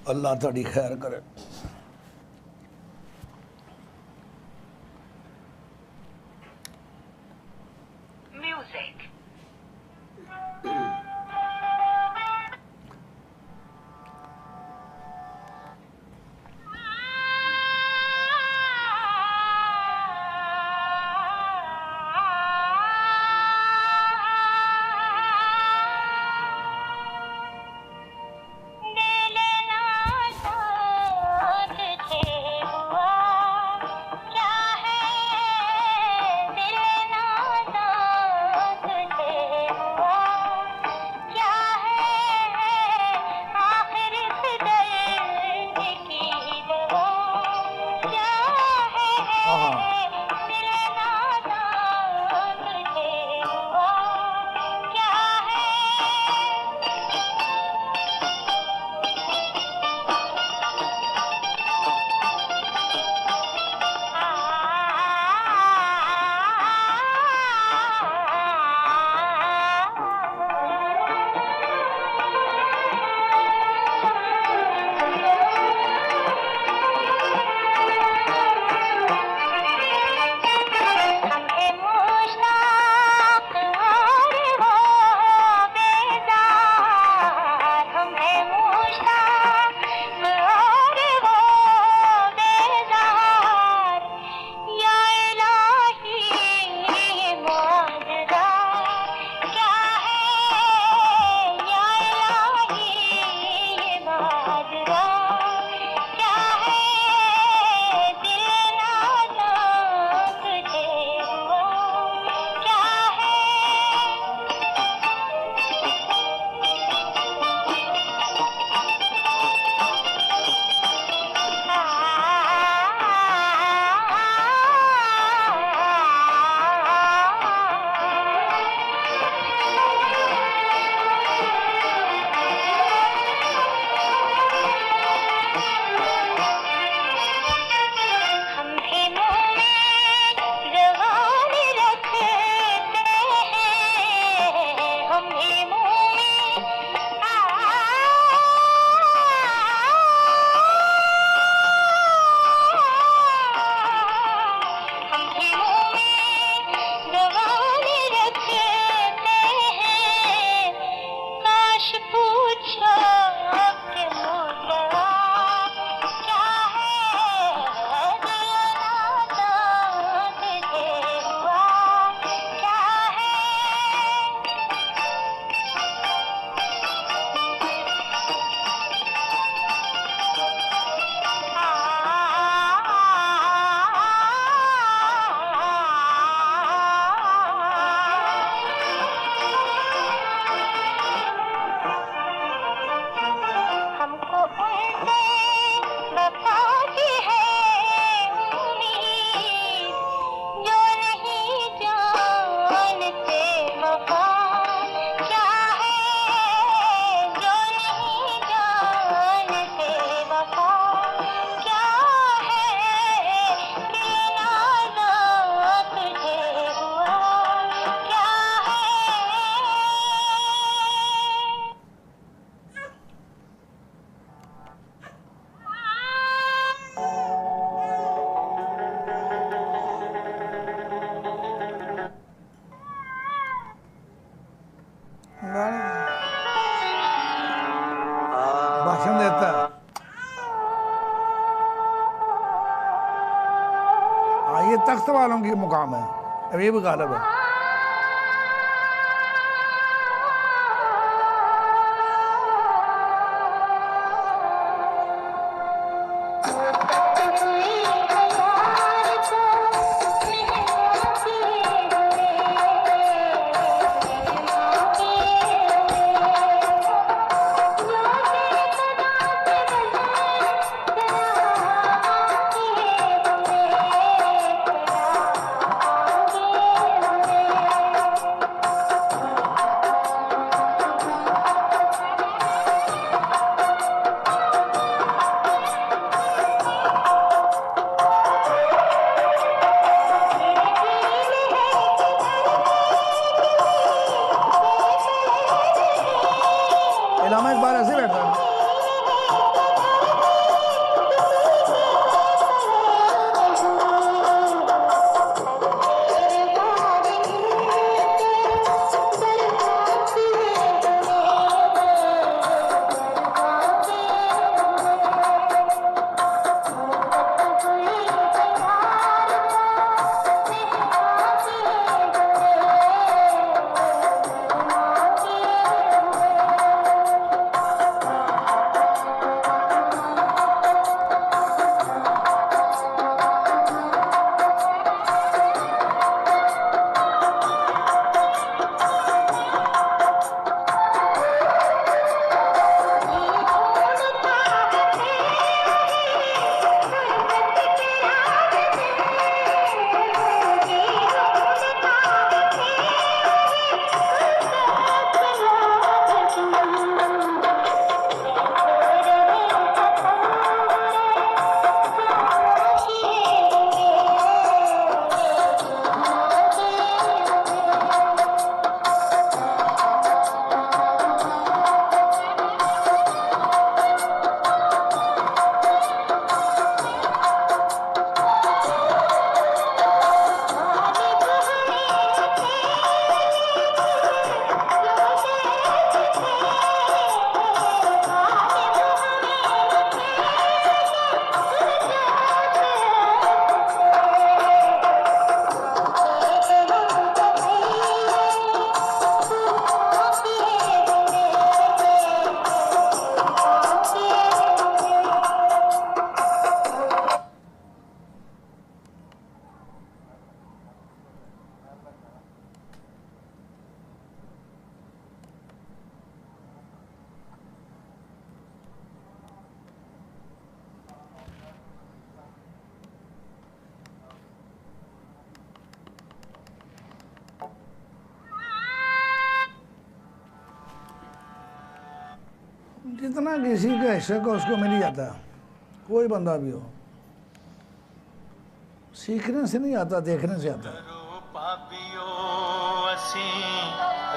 अल्लाह थोड़ी खैर करे। वास्ते वालों की मुकाम है, अब ये भी गालिब है। इलामा इकबाल ऐसे बैठा है। जितना किसी का हिस्से का उसको मिल ही जाता है, कोई बंदा भी हो। सीखने से नहीं आता, देखने से आता है।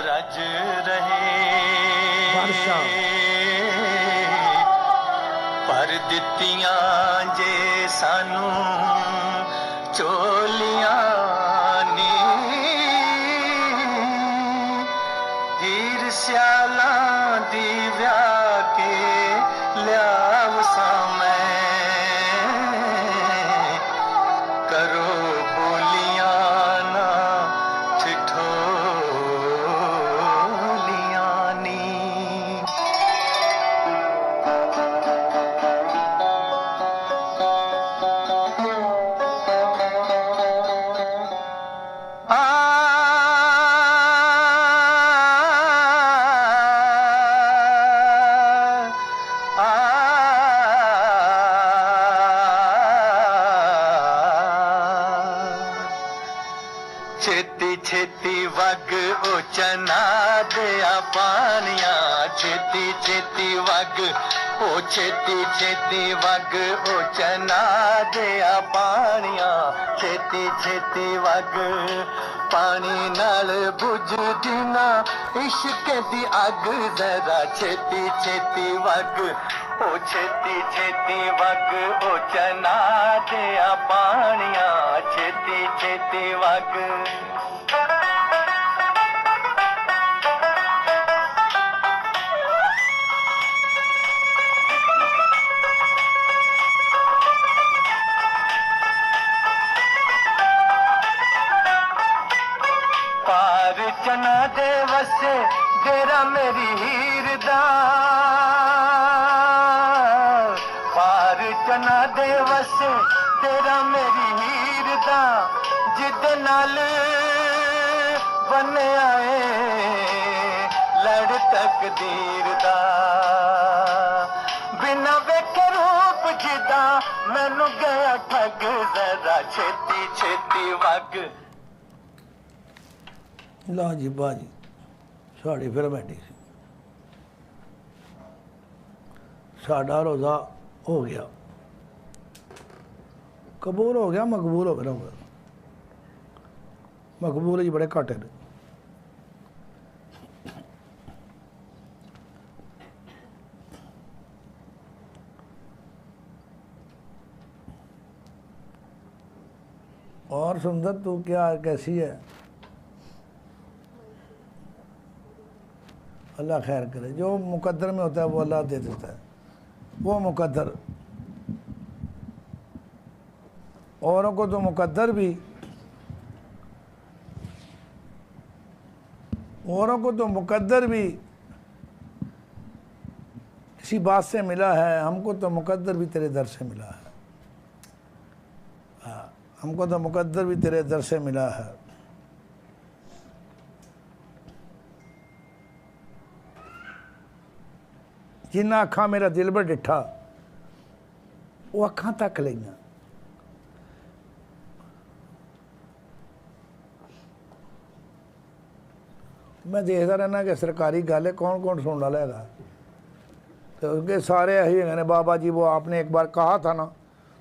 रज रहे बादशाह पर दित्तियां जे सानू चोलियां नी हीर सियालां दी व्याह के लियाव सामैं करो बोलियां ना ठिठोलियां नी। छेती छेती वग ओ चना दिया पानिया, छेती छेती वग ओ छेती छेती वग ओ चना दिया पानिया, छेती छेती वग पानी नाल बुझदी ना इश्क दी अग, जरा छेती छेती वग ओ छेती छेती वग ओ चना दिया पानिया, छेती छेती वग। दा पार चना दे वस तेरा मेरी हीर दा जिद नाल बन आए लड़ तकदीर दा बिना वेखे रूप जिदा मैनू गया ठग जरा छेती छेती वग ला जी बाजी साड़ी फिल्म ऐडी सी साडा रोज़ा हो गया कबूल हो गया मकबूल हो गया मकबूल जी बड़े घट ने और सुंदर तू क्या कैसी है अल्लाह खैर करे जो मुकद्दर में होता है वो अल्लाह दे देता है वो मुकद्दर औरों को तो मुकद्दर भी किसी बात से मिला है हमको तो मुकद्दर भी तेरे दर से मिला है हाँ हमको तो मुकद्दर भी तेरे दर से मिला है जिन्ना अखा मेरा दिल पर डिठा वो अखा तक लिया मैं देखता रहना कि सरकारी गल है कौन कौन सुन डाला है तो उसके सारे यही है बाबा जी वो आपने एक बार कहा था ना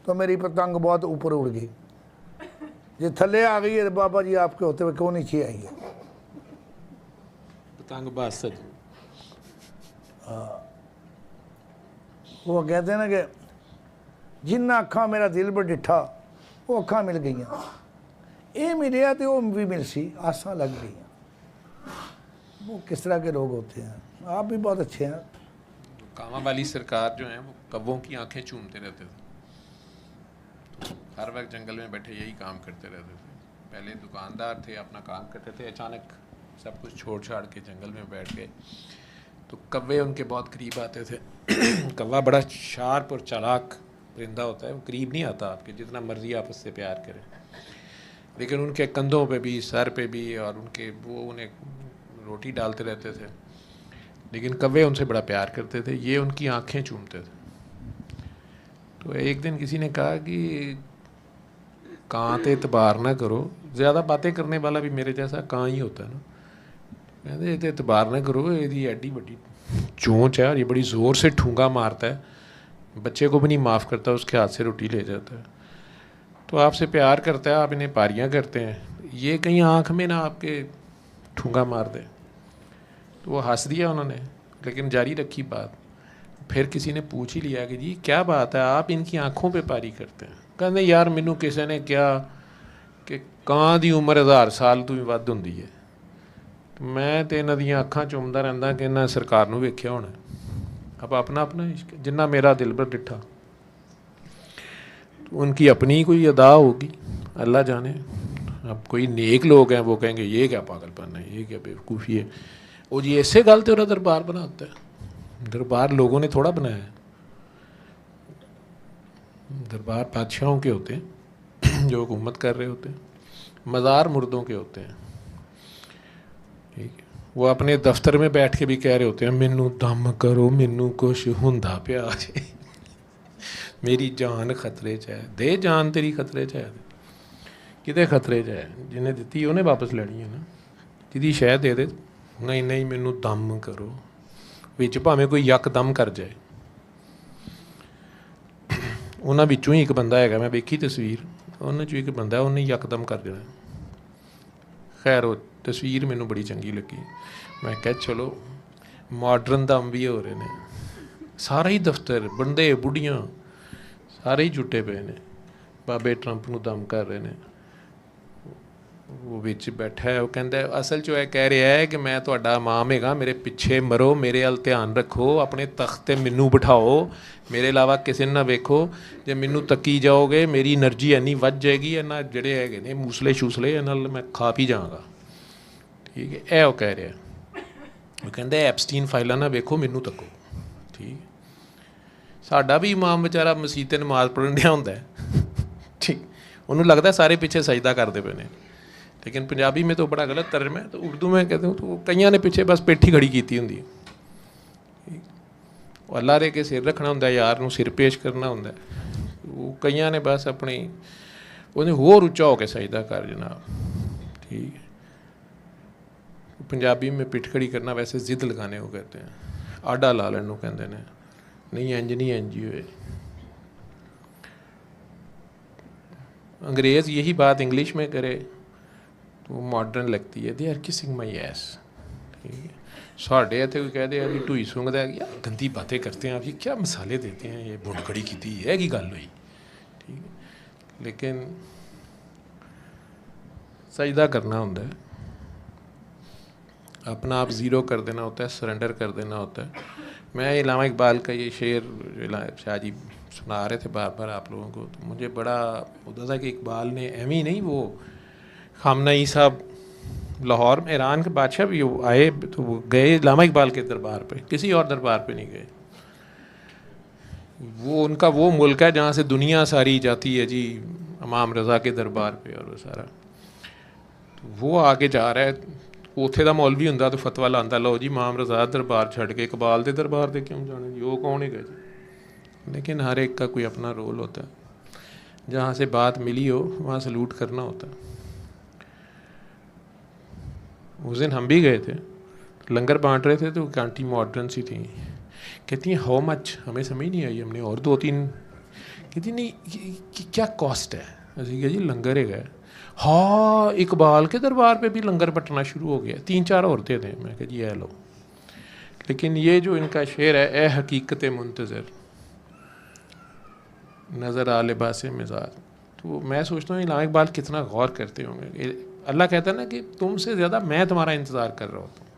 तो मेरी पतंग बहुत ऊपर उड़ गई जो थले आ गई है बाबा जी आपके होते हुए क्यों नीचे आई है पतंग बस वो कहते हैं ना कि जिन्ना अखा मेरा दिल पर डिठा वो अखा मिल गई ये मिले तो वो भी मिल सी आसा लग गई वो किस तरह के लोग होते हैं आप भी बहुत अच्छे हैं कामा वाली सरकार जो है वो कव्वों की आंखें चूमते रहते थे हर वक्त जंगल में बैठे यही काम करते रहते थे पहले दुकानदार थे अपना काम करते थे अचानक सब कुछ छोड़ छाड़ के जंगल में बैठ गए तो कव्वे उनके बहुत करीब आते थे कव्वा बड़ा शार्प और चालाक परिंदा होता है वो करीब नहीं आता आपके जितना मर्जी आपस से प्यार करे लेकिन उनके कंधों पे भी सर पे भी और उनके वो उन्हें रोटी डालते रहते थे लेकिन कव्वे उनसे बड़ा प्यार करते थे ये उनकी आंखें चूमते थे तो एक दिन किसी ने कहा कि कां ते एतबार ना करो ज़्यादा बातें करने वाला भी मेरे जैसा कां ही होता है ना कहते ये एतबार ना करो ये एडी बड़ी चोंच है और ये बड़ी ज़ोर से ठूंगा मारता है बच्चे को भी नहीं माफ़ करता उसके हाथ से रोटी ले जाता है तो आपसे प्यार करता है आप इन्हें पारियां करते हैं ये कहीं आँख में ना आपके ठूंगा मार दे तो वो हंस दिया उन्होंने लेकिन जारी रखी बात फिर किसी ने पूछ ही लिया कि जी क्या बात है आप इनकी आँखों पे पारी करते हैं कहते यार मैनू किसी ने क्या कि कां दी उम्र 1000 साल तो भी वध हुंदी है मैं तो इन्हां दियां अखां चुमदा रहिंदा कि इन्हां सरकार नूं वेखिया होना अब अपना अपना इश्क जिन्ना मेरा दिल पर डिठा तो उनकी अपनी कोई अदा होगी अल्लाह जाने अब कोई नेक लोग हैं वो कहेंगे ये क्या पागलपन है ये क्या बेवकूफ़ी है वो जी ऐसे गल तो उन्हें दरबार बनाता है दरबार लोगों ने थोड़ा बनाया है दरबार बादशाहों के होते हैं जो हुकूमत कर रहे होते हैं मज़ार मुर्दों के होते हैं ठीक है वो अपने दफ्तर में बैठ के भी कह रहे होते हैं मैनू दम करो मैनू कुछ हुंदा पिया जे मेरी जान खतरे च है दे जान तेरी खतरे च है किते खतरे च है जिन्हें दिती उन्हें वापस लेनी है ना जिहदी शह दे दे नहीं नहीं मैनू दम करो विच भावें कोई यकदम कर जाए उन्हां विचों ही एक बंदा है मैं वेखी तस्वीर उन्हां चों एक बंदा उन्हें यकदम कर देना खैर वो तस्वीर मैनू बड़ी चंगी लगी मैं कहा चलो मॉडर्न दम भी हो रहे हैं सारा ही दफ्तर बंदे बुढ़ियां सारे ही जुटे पे ने बाबे ट्रंप नूं दम कर रहे हैं वो विच बैठा है वो कहता है असल चो यह कह रहा है कि मैं तुहाडा इमाम हैगा मेरे पिछे मरो मेरे अल ध्यान रखो अपने तख्त ते मैनू बिठाओ मेरे अलावा किसी ना वेखो जे मैनू तकी जाओगे मेरी एनर्जी इन्नी वध जाएगी इन्ना जिहड़े हैगे ने मूसले शूसले इन्हां नाल मैं खा पी जाऊँगा ठीक है यह कह रहा ਉਹ ਕਹਿੰਦੇ ਐਪਸਟੀਨ ਫਾਈਲਾਂ ਨਾ ਵੇਖੋ ਮੈਨੂੰ ਤੱਕੋ। ਠੀਕ, ਸਾਡਾ ਵੀ ਇਮਾਮ ਵਿਚਾਰਾ ਮਸੀਤ 'ਤੇ ਨਮਾਜ਼ ਪੜ੍ਹਨ ਡਿਆ ਹੁੰਦਾ ਠੀਕ, ਉਹਨੂੰ लगता सारे पीछे सजदा करते पे ने, लेकिन पंजाबी में तो बड़ा गलत तर्जमा है। तो उर्दू में कहते हूँ तो कईयां ने पिछे बस पेठी खड़ी की होंगी, अल्लाह रे के सिर रखना होंगे, यार नूं सिर पेश करना होंगे, वो कईयां ने बस अपनी उन्हें होर उच्चा होकर सजदा कर जनाब। ठीक है, पंजाबी में पिठ खड़ी करना वैसे जिद लगाने को कहते हैं, आडा ला लैन कहते हैं, नहीं इंज नहीं इंज ही हुए। अंग्रेज़ यही बात इंग्लिश में करे तो मॉडर्न लगती है, they are kissing my ass. ठीक है, साढ़े इतने कोई कहते हैं अभी ढूई सूंघता है, यार गंदी बातें करते हैं आप, ये क्या मसाले देते हैं, ये बुंड खड़ी की है कि गल हुई। ठीक है, लेकिन सजदा करना होता है, अपना आप ज़ीरो कर देना होता है, सरेंडर कर देना होता है। मैं इलामा इकबाल का ये शेर शाह जी सुना रहे थे बार बार आप लोगों को, तो मुझे बड़ा होता था कि इकबाल ने एमी नहीं, वो खामनई साहब लाहौर में ईरान के बादशाह भी आए तो वो गए इलामा इकबाल के दरबार पे, किसी और दरबार पे नहीं गए। वो उनका वो मुल्क है जहाँ से दुनिया सारी जाती है जी इमाम रज़ा के दरबार पे, और वो सारा तो वो आके जा रहा है, उत्थे दा मौलवी हुंदा तो फतवा लांदा, लो जी इमाम रज़ा दरबार छड़ के इकबाल के दरबार से क्यों जाने जी, वो कौन है जी। लेकिन हर एक का कोई अपना रोल होता है, जहाँ से बात मिली हो वहाँ सलूट करना होता है। उस दिन हम भी गए थे, लंगर बांट रहे थे, तो आंटी मॉडर्न सी थी, कहती हैं हाउ मच, हमें समझ नहीं आई, हमने और दो तीन, कहती नहीं क्या कॉस्ट है, असी कहा जी लंगर है, हाँ इकबाल के दरबार पे भी लंगर बटना शुरू हो गया, 3-4 औरतें थे। मैं कहा जी है लो। लेकिन ये जो इनका शेर है, ए हकीकत मुंतज़र नज़र आ लिबास मिजाज, तो मैं सोचता हूँ इलामा इकबाल कितना गौर करते होंगे। अल्लाह कहता है ना कि तुमसे ज़्यादा मैं तुम्हारा इंतज़ार कर रहा होता हूँ,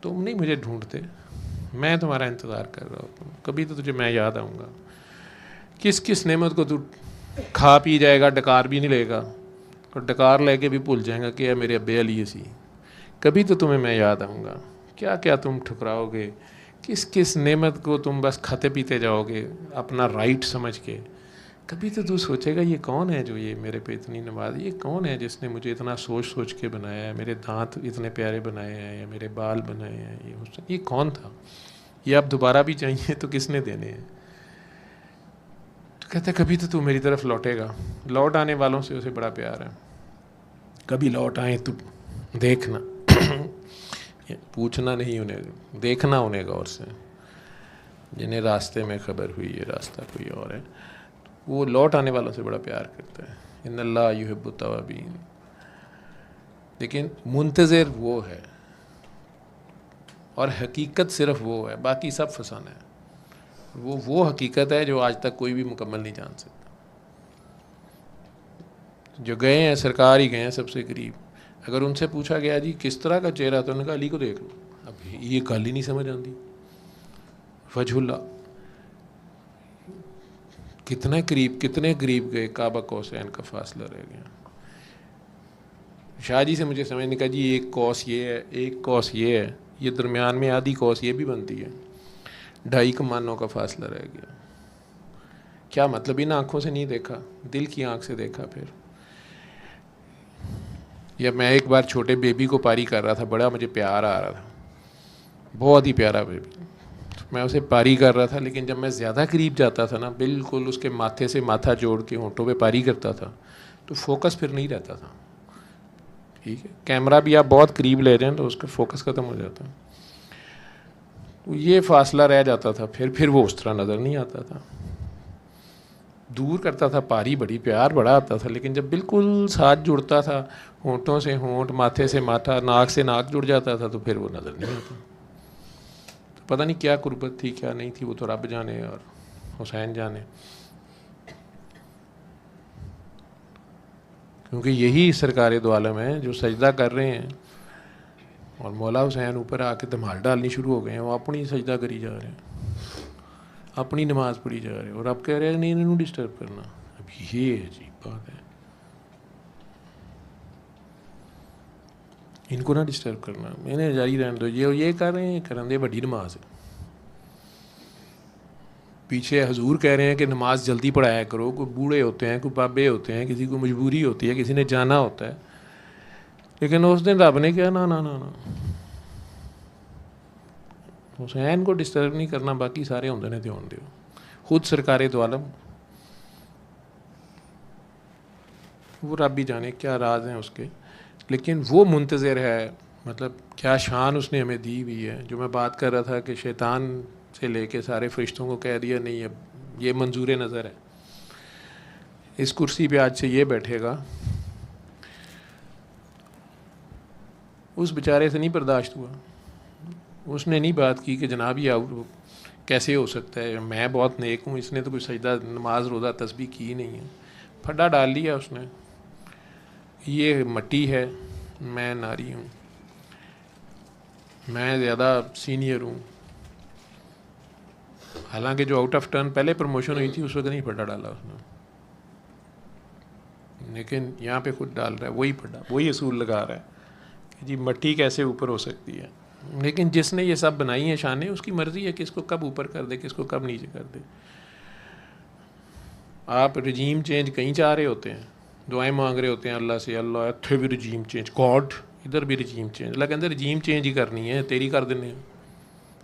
तुम नहीं मुझे ढूंढते, मैं तुम्हारा इंतज़ार कर रहा होता हूँ, कभी तो तुझे मैं याद आऊँगा। किस किस नेमत को तू खा पी जाएगा, डकार भी नहीं लेगा, और डकार लेके भी भूल जाएगा कि मेरे अब्बे अली सी, कभी तो तुम्हें मैं याद आऊँगा। क्या क्या तुम ठुकराओगे, किस किस नेमत को तुम बस खाते पीते जाओगे अपना राइट समझ के, कभी तो तू सोचेगा ये कौन है जो ये मेरे पे इतनी नवाज, ये कौन है जिसने मुझे इतना सोच सोच के बनाया है, मेरे दांत इतने प्यारे बनाए हैं, या मेरे बाल बनाए हैं, ये कौन था, ये अब दोबारा भी चाहिए तो किसने देने हैं। तो कहते कभी तो तू मेरी तरफ लौटेगा, लौट आने वालों से उसे बड़ा प्यार है, कभी लौट आए तो देखना पूछना नहीं, उन्हें देखना, उन्हें गौर से, जिन्हें रास्ते में खबर हुई ये रास्ता कोई और है, वो लौट आने वालों से बड़ा प्यार करता है। इन्नल्लाह युहिब्बुत तवाबीन। लेकिन मुंतज़िर वो है, और हकीकत सिर्फ वो है, बाकी सब फसाना है। वो हकीकत है जो आज तक कोई भी मुकम्मल नहीं जान सकता। जो गए हैं सरकार ही गए हैं सबसे करीब, अगर उनसे पूछा गया जी किस तरह का चेहरा, तो उन्होंने कहा अली को देख लो। अब ये गल ही नहीं समझ आती, वजहुल्लाह कितने करीब गए, काबा कौसैन का फासला रह गया। शाह जी से मुझे समझ नहीं, कहा जी एक कौस ये है, एक कौस ये है, ये दरमियान में आधी कौस ये भी बनती है, 2.5 कमानों का फासला रह गया। क्या मतलब, इन आँखों से नहीं देखा, दिल की आँख से देखा। फिर या मैं एक बार छोटे बेबी को पारी कर रहा था, बड़ा मुझे प्यार आ रहा था, बहुत ही प्यारा बेबी, तो मैं उसे पारी कर रहा था। लेकिन जब मैं ज़्यादा करीब जाता था ना, बिल्कुल उसके माथे से माथा जोड़ के होंठों पे पारी करता था, तो फोकस फिर नहीं रहता था। ठीक है, कैमरा भी आप बहुत करीब ले रहे हैं तो उसका फोकस ख़त्म हो जाता है, तो ये फासला रह जाता था। फिर वो उस तरह नज़र नहीं आता था, दूर करता था पारी, बड़ी प्यार बड़ा आता था। लेकिन जब बिल्कुल साथ जुड़ता था, होंठों से होंठ, माथे से माथा, नाक से नाक जुड़ जाता था, तो फिर वो नज़र नहीं आता। तो पता नहीं क्या कुर्बत थी क्या नहीं थी, वो तो रब जाने और हुसैन जाने। क्योंकि यही सरकार दो आलम है जो सजदा कर रहे हैं, और मौला हुसैन ऊपर आके धमाल डालनी शुरू हो गए हैं, वो अपनी सजदा करी जा रहे हैं, अपनी नमाज पढ़ी जा रहे हैं, और अब कह रहे हैं नहीं इन्होंने डिस्टर्ब करना। अब ये अजीब बात है। इनको ना डिस्टर्ब करना, मैंने जारी रहने दो, ये कर रहे हैं, करन दे, बड़ी नमाज है। पीछे हजूर कह रहे हैं कि नमाज जल्दी पढ़ाया करो, कोई बूढ़े होते हैं, कोई बाबे होते हैं, किसी को मजबूरी होती है, किसी ने जाना होता है। लेकिन उस दिन रब ने कहा ना ना ना ना, हुसैन को डिस्टर्ब नहीं करना, बाकी सारे होंगे ने ध्यान दो। खुद सरकारे दो आलम, वो रब भी जाने क्या राज हैं उसके, लेकिन वो मुंतज़िर है, मतलब क्या शान उसने हमें दी हुई है। जो मैं बात कर रहा था कि शैतान से लेके सारे फरिश्तों को कह दिया नहीं, अब ये मंजूर नज़र है, इस कुर्सी पे आज से ये बैठेगा, उस बेचारे से नहीं बर्दाश्त हुआ। उसने नहीं बात की कि जनाब ही आउट कैसे हो सकता है, मैं बहुत नेक हूँ, इसने तो कोई सजदा नमाज रोज़ा तस्बीह की नहीं है। फड्डा डाल लिया उसने, ये मट्टी है, मैं नारी हूँ, मैं ज़्यादा सीनियर हूँ। हालांकि जो आउट ऑफ टर्न पहले प्रमोशन हुई थी उस वक्त नहीं फड्डा डाला उसने, लेकिन यहाँ पे खुद डाल रहा है, वही फड्डा, वही असूल लगा रहा है कि जी मट्टी कैसे ऊपर हो सकती है। लेकिन जिसने ये सब बनाई है शानें, उसकी मर्ज़ी है किसको कब ऊपर कर दे, किसको कब नीचे कर दे। आप रजीम चेंज कहीं चाह रहे होते हैं, दुआएं मांग रहे होते हैं अल्लाह से, अल्लाह इत्थे भी रजीम चेंज, गॉड इधर भी रजीम चेंज। अल्लाह कहते रजीम चेंज ही करनी है, तेरी कर देने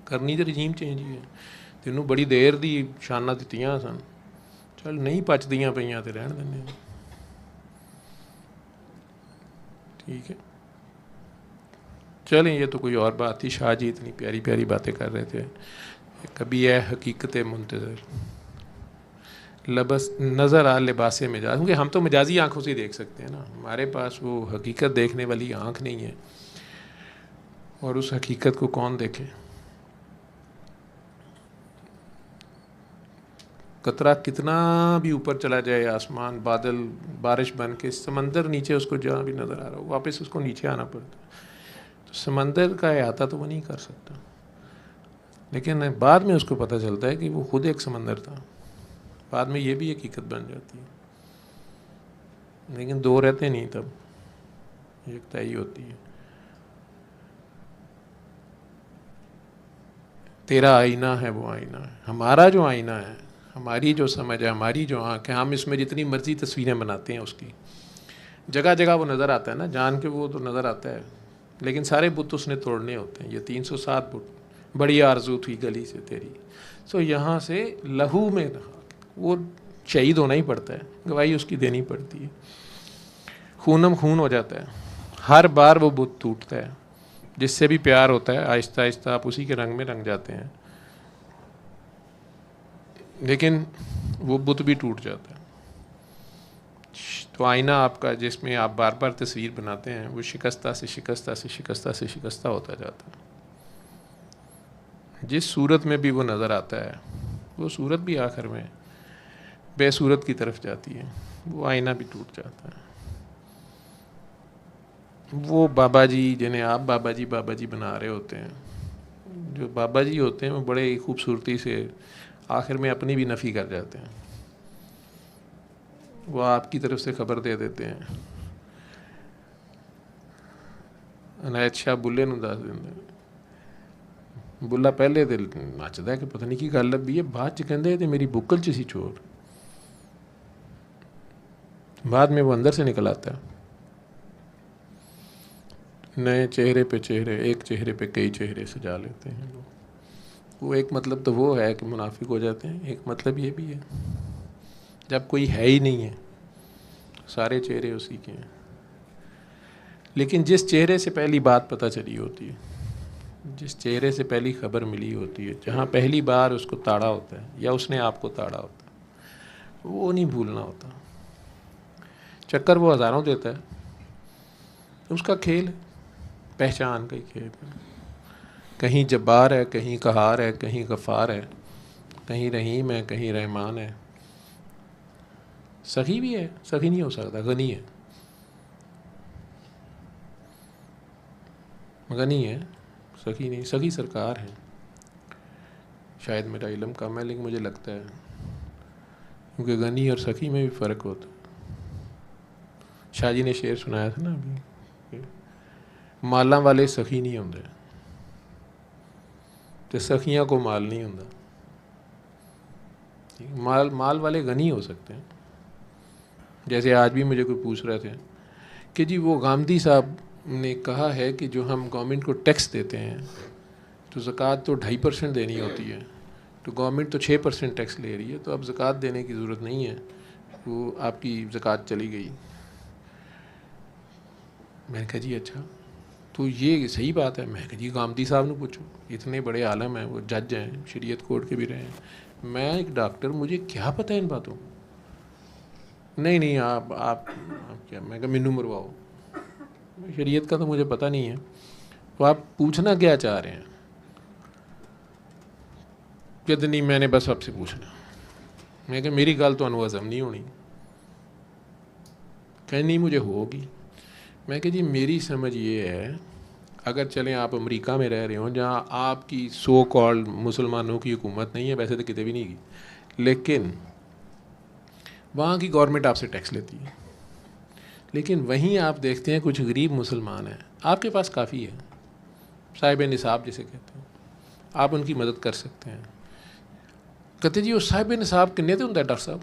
करनी तो रजीम चेंज ही है। तेनों बड़ी देर दी शाना दित्तियां सन, चल नहीं पचदियां पईयां ते रहन देने, ठीक है। चलें, ये तो कोई और बात थी। शाह जी इतनी प्यारी प्यारी बातें कर रहे थे। कभी है हकीकत मुंतज़र लबस नज़र आ लिबास मिजाज, क्योंकि हम तो मजाजी आंखों से देख सकते हैं ना, हमारे पास वो हकीकत देखने वाली आंख नहीं है। और उस हकीकत को कौन देखे। कतरा कितना भी ऊपर चला जाए, आसमान बादल बारिश बन के, समंदर नीचे उसको जहाँ भी नज़र आ रहा हो वापस उसको नीचे आना पड़ता। तो समंदर का अहाता तो वो नहीं कर सकता, लेकिन बाद में उसको पता चलता है कि वो खुद एक समंदर था। बाद में ये भी हकीकत बन जाती है, लेकिन दो रहते नहीं, तब एकता ही होती है। तेरा आईना है वो आईना है, हमारा जो आईना है, हमारी जो समझ है, हमारी जो आँख है, हम इसमें जितनी मर्जी तस्वीरें बनाते हैं उसकी, जगह जगह वो नज़र आता है ना, जान के वो तो नज़र आता है, लेकिन सारे बुत उसने तोड़ने होते हैं। ये 307 बुत, बड़ी आरजू थी गली से तेरी, सो यहाँ से लहू में वो शहीद होना ही पड़ता है, गवाही उसकी देनी पड़ती है, खूनम खून हो जाता है। हर बार वो बुत टूटता है, जिससे भी प्यार होता है आहिस्ता आहिस्ता आप उसी के रंग में रंग जाते हैं, लेकिन वो बुत भी टूट जाता है। तो आईना आपका जिसमें आप बार बार तस्वीर बनाते हैं, वो शिकस्ता से शिकस्ता से शिकस्ता से शिकस्ता होता जाता है। जिस सूरत में भी वो नज़र आता है, वो सूरत भी आखिर में बेसूरत की तरफ जाती है, वो आईना भी टूट जाता है। वो बाबा जी जिन्हें आप बाबा जी बना रहे होते हैं, जो बाबा जी होते हैं वो बड़े खूबसूरती से आखिर में अपनी भी नफ़ी कर जाते हैं। वो आपकी तरफ से खबर दे देते हैं, अनायत शाह बुल्ले नूं दस देंदे, बुल्ला पहले तो नचदा है कि पता नहीं की गल लभी है, बाद च कहंदे ते मेरी बुक्कल च सी चोर। बाद में वो अंदर से निकल आता है। नए चेहरे पे चेहरे, एक चेहरे पे कई चेहरे सजा लेते हैं लोग। वो एक मतलब तो वो है कि मुनाफिक हो जाते हैं, एक मतलब ये भी है जब कोई है ही नहीं है, सारे चेहरे उसी के हैं। लेकिन जिस चेहरे से पहली बात पता चली होती है, जिस चेहरे से पहली खबर मिली होती है, जहाँ पहली बार उसको ताड़ा होता है या उसने आपको ताड़ा होता है, वो नहीं भूलना होता। चक्कर वो हज़ारों देता है, उसका खेल पहचान का ही खेल है। कहीं जब्बार है, कहीं कहार है, कहीं गफ़ार है, कहीं रहीम है, कहीं रहमान है। सखी भी है, सखी नहीं हो सकता, गनी है, गनी है, सखी नहीं। सखी सरकार है। शायद मेरा इल्म कम है, लेकिन मुझे लगता है, क्योंकि गनी और सखी में भी फ़र्क होता है। शाह जी ने शेर सुनाया था ना अभी, ਮਾਲਾਂ वाले सखी नहीं होंगे तो सखियाँ को माल नहीं होता। माल वाले गनी हो सकते हैं। जैसे आज भी मुझे कोई पूछ रहे थे कि जी वो गांधी साहब ने कहा है कि जो हम गवर्नमेंट को टैक्स देते हैं तो ज़कात तो 2.5% देनी होती है, तो गवर्नमेंट तो 6% टैक्स ले रही है, तो अब ज़कात देने की ज़रूरत नहीं है, वो आपकी ज़कात चली गई। मैंने कहा जी अच्छा, तो ये सही बात है। मैं कहा जी गांधी साहब ने पूछो, इतने बड़े आलम हैं, वो जज हैं, शरीयत कोर्ट के भी रहे हैं, मैं एक डॉक्टर, मुझे क्या पता है इन बातों को। नहीं नहीं आप क्या, मैं कहा मैनू मरवाओ, शरीयत का तो मुझे पता नहीं है, तो आप पूछना क्या चाह रहे हैं। कहते नहीं मैंने बस आपसे पूछना। मैं कहा मेरी गल तो हज़म नहीं होनी। कहीं नहीं मुझे होगी। मैं कहा जी मेरी समझ ये है, अगर चलें आप अमेरिका में रह रहे हो जहाँ आपकी सो कॉल्ड मुसलमानों की हुकूमत नहीं है, वैसे तो कितने भी नहीं की, लेकिन वहाँ की गवर्नमेंट आपसे टैक्स लेती है, लेकिन वहीं आप देखते हैं कुछ गरीब मुसलमान हैं, आपके पास काफ़ी है, साहिब निसाब जिसे कहते हैं, आप उनकी मदद कर सकते हैं। कहते जी वो साहिब निसाब किन्ने ते हुंदा डॉक्टर साहब।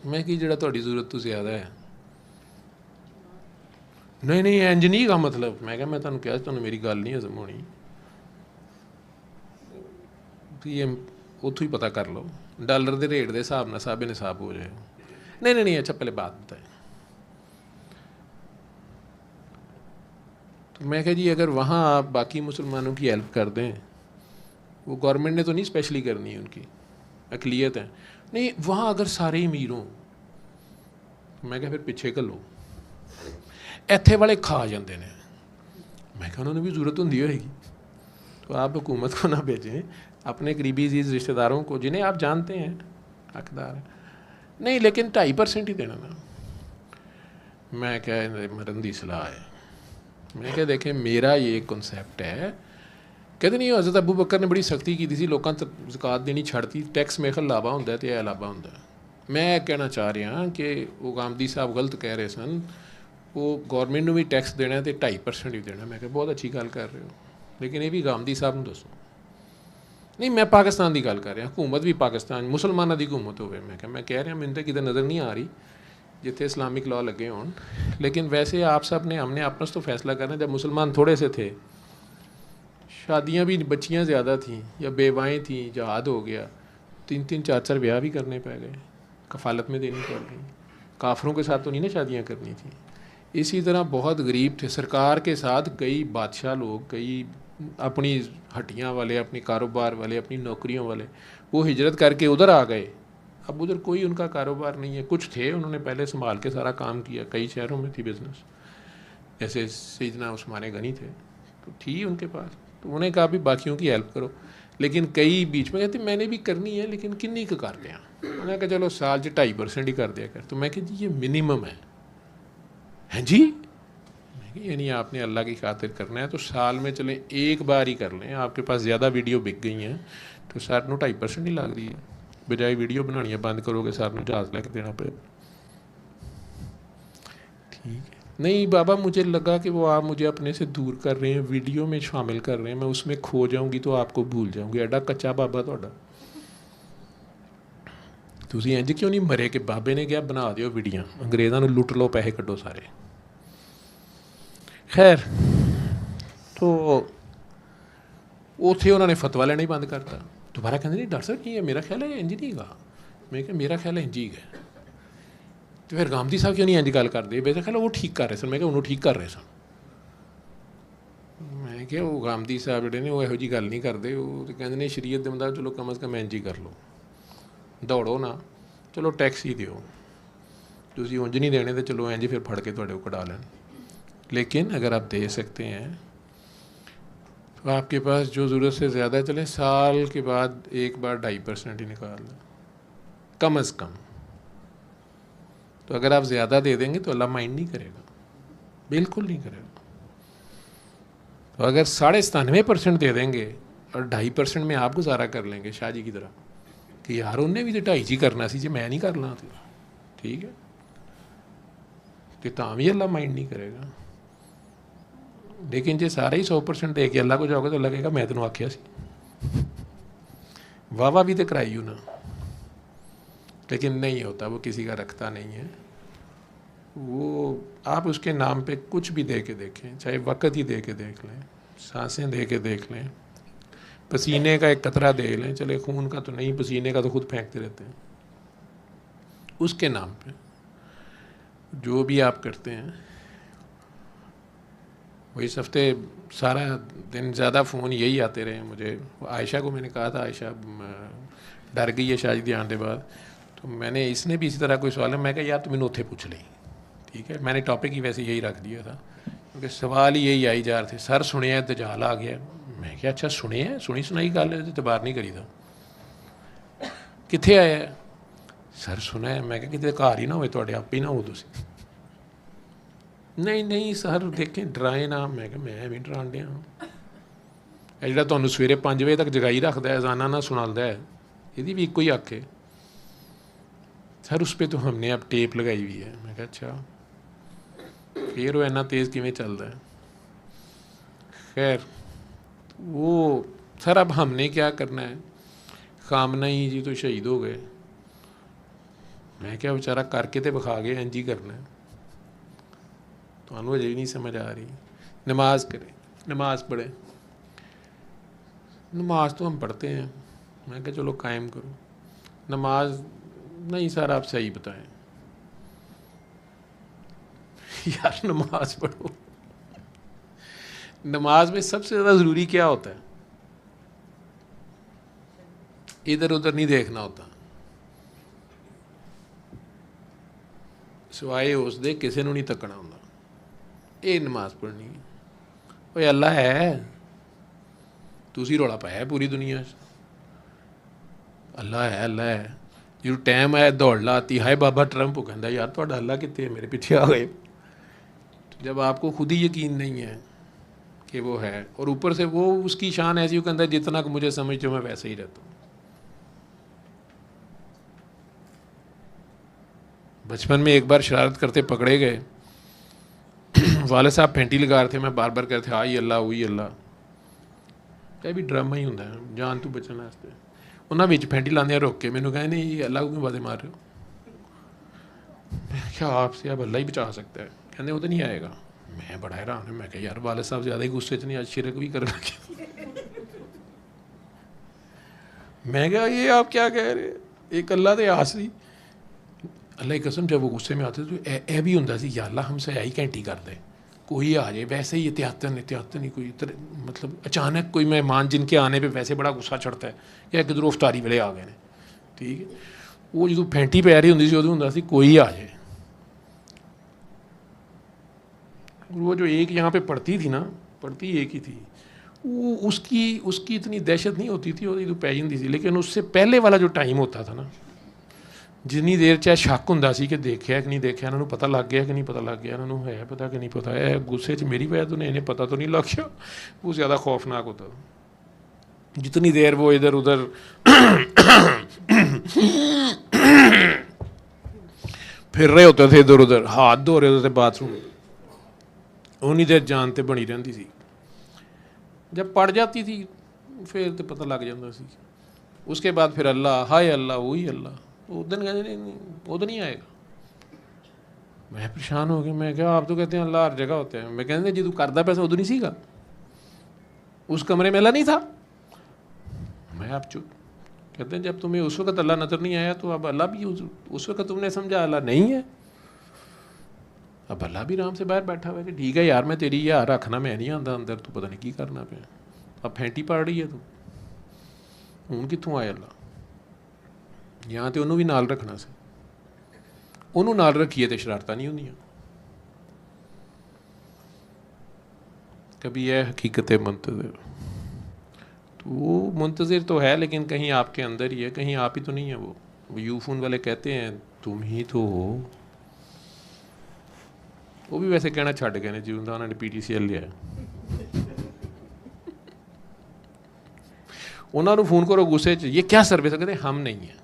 मैं कि जिहड़ा तुहाडी ज़रूरत तो ज़्यादा है। नहीं नहीं इंज नहीं का मतलब। मैं क्या, मैं तुहानूं कहा तुहानूं मेरी गल नहीं हज़म होनी, तो ये उतों ही पता कर लो, डॉलर के रेट के हिसाब नाल साहिब निसाब हो जाए। नहीं नहीं नहीं अच्छा पहले बात बताएं। तो मैं कहा जी अगर वहाँ आप बाकी मुसलमानों की हेल्प कर दें, वो गवर्नमेंट ने तो नहीं स्पेशली करनी है, उनकी अकलियत है, नहीं वहाँ अगर सारे अमीर हों, मैं क्या फिर पिछे घलो, इत्थे वाले खा जाते हैं। मैं क्या उन्होंने भी जरूरत होंगी होगी, तो आप हुकूमत को ना भेजें, अपने करीबी अजीज़ रिश्तेदारों को जिन्हें आप जानते हैं हकदार है। नहीं लेकिन 2.5% ही देना ना। मैं क्या मरन की सलाह है। मैं क्या देखें मेरा ये कॉन्सैप्ट है, कहते नहीं हज़रत अबू बकर ने बड़ी सख्ती की थी, लोगों को ज़कात देनी छड़ती, टैक्स मेरे ख्याल लाभा होंदा तो यह लाभा होंदा। मैं कहना चाह रहा कि वो गांधी साहब गलत कह रहे सन, वो गवर्नमेंट में भी टैक्स देना तो 2.5% ही देना। मैं क्या बहुत अच्छी गल कर रहे हो, लेकिन ये भी गांधी साहब ने दसो। नहीं मैं पाकिस्तान की गल कर रहा, हुकूमत भी पाकिस्तान मुसलमानों की हुकूमत हो। मैं कह रहा मैंने तो कितने नज़र नहीं आ रही जिथे इस्लामिक लॉ लगे हों, लेकिन वैसे आप सब ने हमने आपस तो फैसला करना, जब मुसलमान थोड़े से थे, शादियां भी बच्चियां ज़्यादा थीं या बेवाएँ थीं, जहाद हो गया, 3-3 4-4 ब्याह भी करने पड़ गए, कफ़ालत में देनी पड़ गई। काफरों के साथ तो नहीं ना शादियाँ करनी थी। इसी तरह बहुत गरीब थे, सरकार के साथ कई बादशाह लोग, कई अपनी हट्टियाँ वाले, अपने कारोबार वाले, अपनी नौकरियों वाले, वो हिजरत करके उधर आ गए। अब उधर कोई उनका कारोबार नहीं है। कुछ थे उन्होंने पहले संभाल के सारा काम किया, कई शहरों में थी बिज़नेस, जैसे सैयदना उस्मान गनी थे तो थी उनके पास, तो उन्हें कहा भी बाकियों की हेल्प करो। लेकिन कई बीच में कहते मैंने भी करनी है लेकिन किन्नी का कर लिया। उन्होंने कहा चलो साल 2.5% ही कर दिया कर। तो मैं कहा जी ये मिनिमम है। हैं जी, यानी आपने अल्लाह की खातिर करना है तो साल में चलें एक बार ही कर लें। आपके पास ज़्यादा वीडियो बिक गई हैं तो सार 2.5% ही लग रही है, बजाय वीडियो बनानी बंद करोगे सार जहाज़ लैके देना पे। ठीक है, नहीं बाबा मुझे लगा कि वो आप मुझे अपने से दूर कर रहे हैं, वीडियो में शामिल कर रहे हैं, मैं उसमें खो जाऊँगी तो आपको भूल जाऊँगी। एडा कच्चा बाबा थोड़ा तुसी इंज क्यों नहीं मरे कि बाबे ने क्या बना दियो वीडियो, अंग्रेज़ों ने लुट लो, पैसे कड्डो सारे। खैर तो उत्थे उन्होंने फतवा लेना ही बंद करता। दोबारा कहते नहीं डॉक्टर साहब की है, मेरा ख्याल है इंज नहीं गा। मैं क्या मेरा ख्याल है इंज ही है। तो फिर गांधी साहब क्यों नहीं इंज गल करते, मेरा ख्याल वो ठीक कर रहे सन। मैं क्या उन्होंने ठीक कर रहे सन। मैं क्या वो गांधी साहब जोड़े ने वो यहो जी गल नहीं करते, वो तो कहते हैं शरीयत के मुताबिक चलो कम अज़ कम इंज ही कर लो, दौड़ो ना, चलो टैक्स ही दिओ, तुसीं उंज नहीं देने तो चलो इंज फिर फड़ के तुहाडे को कढ़ा लैन। लेकिन अगर आप दे सकते हैं तो आपके पास जो ज़रूरत से ज़्यादा चले, साल के बाद एक बार 2.5% ही निकाल दें कम अज़ कम। तो अगर आप ज़्यादा दे देंगे तो अल्लाह माइंड नहीं करेगा, बिल्कुल नहीं करेगा। तो अगर 97.5% दे देंगे और 2.5% में आप गुजारा कर लेंगे शाह जी की तरह कि यार उन्हें भी तो 2.5 ही करना सी, जो मैं नहीं करना तो ठीक है, तो भी अल्लाह माइंड नहीं करेगा। लेकिन जे सारे ही 100% दे के अल्लाह को जाओगे तो लगेगा मैं तेन आख्या सी, वाह भी तो कराई हूँ ना। लेकिन नहीं होता, वो किसी का रखता नहीं है। वो आप उसके नाम पे कुछ भी दे के देखें, चाहे वक़्त ही दे के देख लें, सांसें दे के देख लें, पसीने का एक कतरा दे लें, चले खून का तो नहीं, पसीने का तो खुद फेंकते रहते हैं, उसके नाम पे जो भी आप करते हैं। वो इस हफ्ते सारा दिन ज़्यादा फ़ोन यही आते रहे मुझे। आयशा को मैंने कहा था, आयशा डर गई है शादी आने के बाद, तो मैंने, इसने भी इसी तरह कोई सवाल है, मैं कहा यार तू मैंने उत्थे पूछ ली, ठीक है। मैंने टॉपिक ही वैसे यही रख दिया था, क्योंकि सवाल ही यही आई जा रहे थे, सर सुने दजाल आ गया। मैं क्या अच्छा सुने है, सुनी सुनाई गल इतबार नहीं करी था, कितने आया सर सुना है। मैं क्या कितने घर ही ना हो, थोड़े आप ही ना हो तुम। नहीं नहीं सर देखें डराए ना। मैं क्या मैं भी डरान दिया, जो तुहानू सवेरे 5 बजे तक जगाई रखता है, अजाना ना सुनाता है, यदि भी एक ही हक है। सर उस पर तो हमने अब टेप लगाई हुई है। मैं क्या अच्छा, फिर वो इन्ना तेज़ किमें चलता है। खैर वो सर अब हमने क्या करना है, खामना ही जी तो शहीद हो गए। मैं क्या बेचारा करके तो विखा गए, इंज ही करना है। तो अजे भी नहीं समझ आ रही। नमाज करें, नमाज पढ़ें, नमाज तो हम पढ़ते हैं। मैं क्या चलो कायम करो नमाज। नहीं सर आप सही बताएं। यार नमाज पढ़ो। नमाज में सबसे ज़्यादा ज़रूरी क्या होता है? इधर उधर नहीं देखना होता, सिवाए उस दे किसी को नहीं तकना होता। ये नमाज पढ़नी है। ओए अल्लाह है, तुसी रौला पाया पूरी दुनिया च, अल्लाह है अल्लाह है। जो टाइम आया दौड़ लाती, हाय बाबा ट्रंप, कहता यार थोड़ा अल्लाह कितने, मेरे पीछे आ गए। तो जब आपको खुद ही यकीन नहीं है कि वो है, और ऊपर से वो उसकी शान ऐसी, वो कहता है जितना कि मुझे समझते हो मैं वैसे ही रहता हूँ। बचपन में एक बार शरारत करते पकड़े गए, वाले साहब फेंटी लगा रहे थे, मैं बार बार कहते आई अल्लाह हुई अल्लाह। यह भी ड्रामा ही होंगे जान तू बचने वास्ते। उन्होंने बिच फेंटी लाने रोक के मैंने कहा नहीं अल्लाह को क्यों बातें मार रहे हो। मैं क्या आपसे अब अल्लाह ही बचा सकता है। कहते वो तो नहीं आएगा। मैं बड़ा हैरान है। मैं क्या यार वाले साहब ज़्यादा ही गुस्से च नहीं, आज शिरक भी कर लगे। मैं क्या ये आप क्या कह रहे, एक अल्लाह तो आसरी अल्लाह की कसम। जब वो गुस्से में आते तो यह भी होंगे सी, या अल्लाह हमसे आई घंटी कर दे, कोई आ जाए वैसे ही एहतियातन ही कोई मतलब अचानक कोई मेहमान जिनके आने पे वैसे बड़ा गुस्सा चढ़ता है, या किधरों अफतारी वेले आ गए हैं, ठीक है। वो जो फैंटी पै रही होंगी उदों होंदा सी कोई आ जाए। वो जो एक यहाँ पे पढ़ती थी ना, पढ़ती एक ही थी, वो उसकी इतनी दहशत नहीं होती थी, वो जो पै जाती थी। लेकिन उससे पहले वाला जो टाइम होता था ना, जिन्नी देर चाहे शक होंदा सी कि देखिया कि नहीं देखिया, इन्होंने पता लग गया कि नहीं पता लग गया, इन्होंने है पता कि नहीं पता है, गुस्से च मेरी वजह तो नहीं, इन्हें पता तो नहीं लग गया, वो ज़्यादा खौफनाक होता था। जितनी देर वो इधर उधर फिर रहे होते थे, इधर उधर हाथ धो रहे होते थे बाथरूम, उन्नी देर जान तो बनी रही थी। जब पड़ जाती थी फिर तो पता लग जाता सी। उसके बाद फिर अल्लाह हाय अल्लाह वही अल्लाह, उधर कहते नहीं वो तो नहीं आएगा। मैं परेशान हो गया। मैं क्या आप तो कहते हैं अल्लाह हर जगह होते हैं। मैं कहते जी तू करदा पैसा उधर नहीं सीगा, उस कमरे में अल्लाह नहीं था। मैं आप चुप। कहते हैं जब तुम्हें उस वक्त अल्लाह नजर नहीं आया तो अब अल्लाह भी उस वक्त तुमने समझा अल्लाह नहीं है, अब अल्लाह भी आराम से बाहर बैठा हुआ है कि ठीक है यार मैं तेरी यार रखना, मैं नहीं आता अंदर, तू पता नहीं की करना पे। अब फैंटी पड़ रही है तू, हूँ कितों आए अल्लाह। यहाँ तो उन्होंने भी नाल रखना से, उन्होंने नाल रखिए तो शरारत नहीं होंदियां। कभी यह हकीकत है मुंतज़िर, तो वो मुंतज़िर तो है लेकिन कहीं आपके अंदर ही है, कहीं आप ही तो नहीं है। वो यूफोन वाले कहते हैं तुम ही तो हो। वो भी वैसे कहना छड़ गए ने जी, उन्होंने PTCL लिया। उन्होंने फोन करो गुस्से च, ये क्या सर्विस है, कहते हम नहीं है।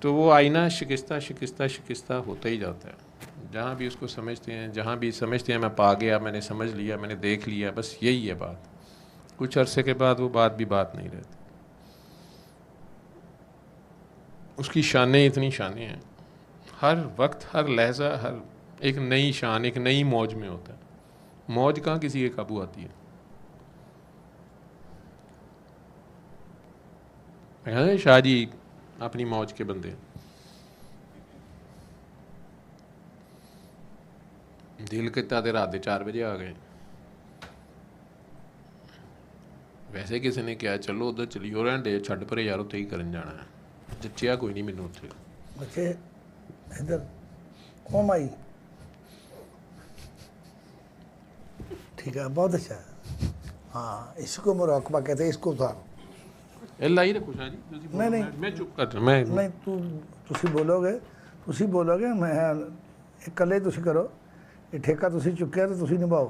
तो वो आईना शिकस्ता शिकस्ता शिकस्ता होता ही जाता है। जहाँ भी उसको समझते हैं, जहाँ भी समझते हैं मैं पा गया, मैंने समझ लिया, मैंने देख लिया, बस यही है बात। कुछ अरसे के बाद वो बात भी बात नहीं रहती। उसकी शानें इतनी शानें हैं, हर वक्त हर लहजा हर एक नई शान, एक नई मौज में होता है। मौज कहाँ किसी के काबू आती है। शाह जी अपनी मौज के बंदे, दिल किता ते रात 4 बजे आ गए। वैसे किसी ने कहा चलो उधर चलियो रहन दे, छड्ड परे यार उत्थे ही करन जाना है, जच्चिया कोई नहीं मैनू उत्थे। बच्चे इधर ओ माई, ठीक है, बहुत अच्छा है। हाँ, इसको मुराकबा कहते हैं, इसको उतारो। ਇਹ ਲਾਈ ਰੱਖੋ ਸ਼ਾਹ ਜੀ, ਤੁਸੀਂ ਬੋਲੋ, ਨਹੀਂ, ਨਹੀਂ। ਮੈਂ ਚੁੱਪ ਕਰ ਜਾ, ਮੈਂ नहीं ਤੁਸੀਂ ਬੋਲੋਗੇ ਮੈਂ ਇਕੱਲੇ ਤੁਸੀਂ ਕਰੋ, ਇਹ ਠੇਕਾ ਤੁਸੀਂ ਚੁੱਕਿਆ ਤੇ ਤੁਸੀਂ ਨਿਭਾਓ।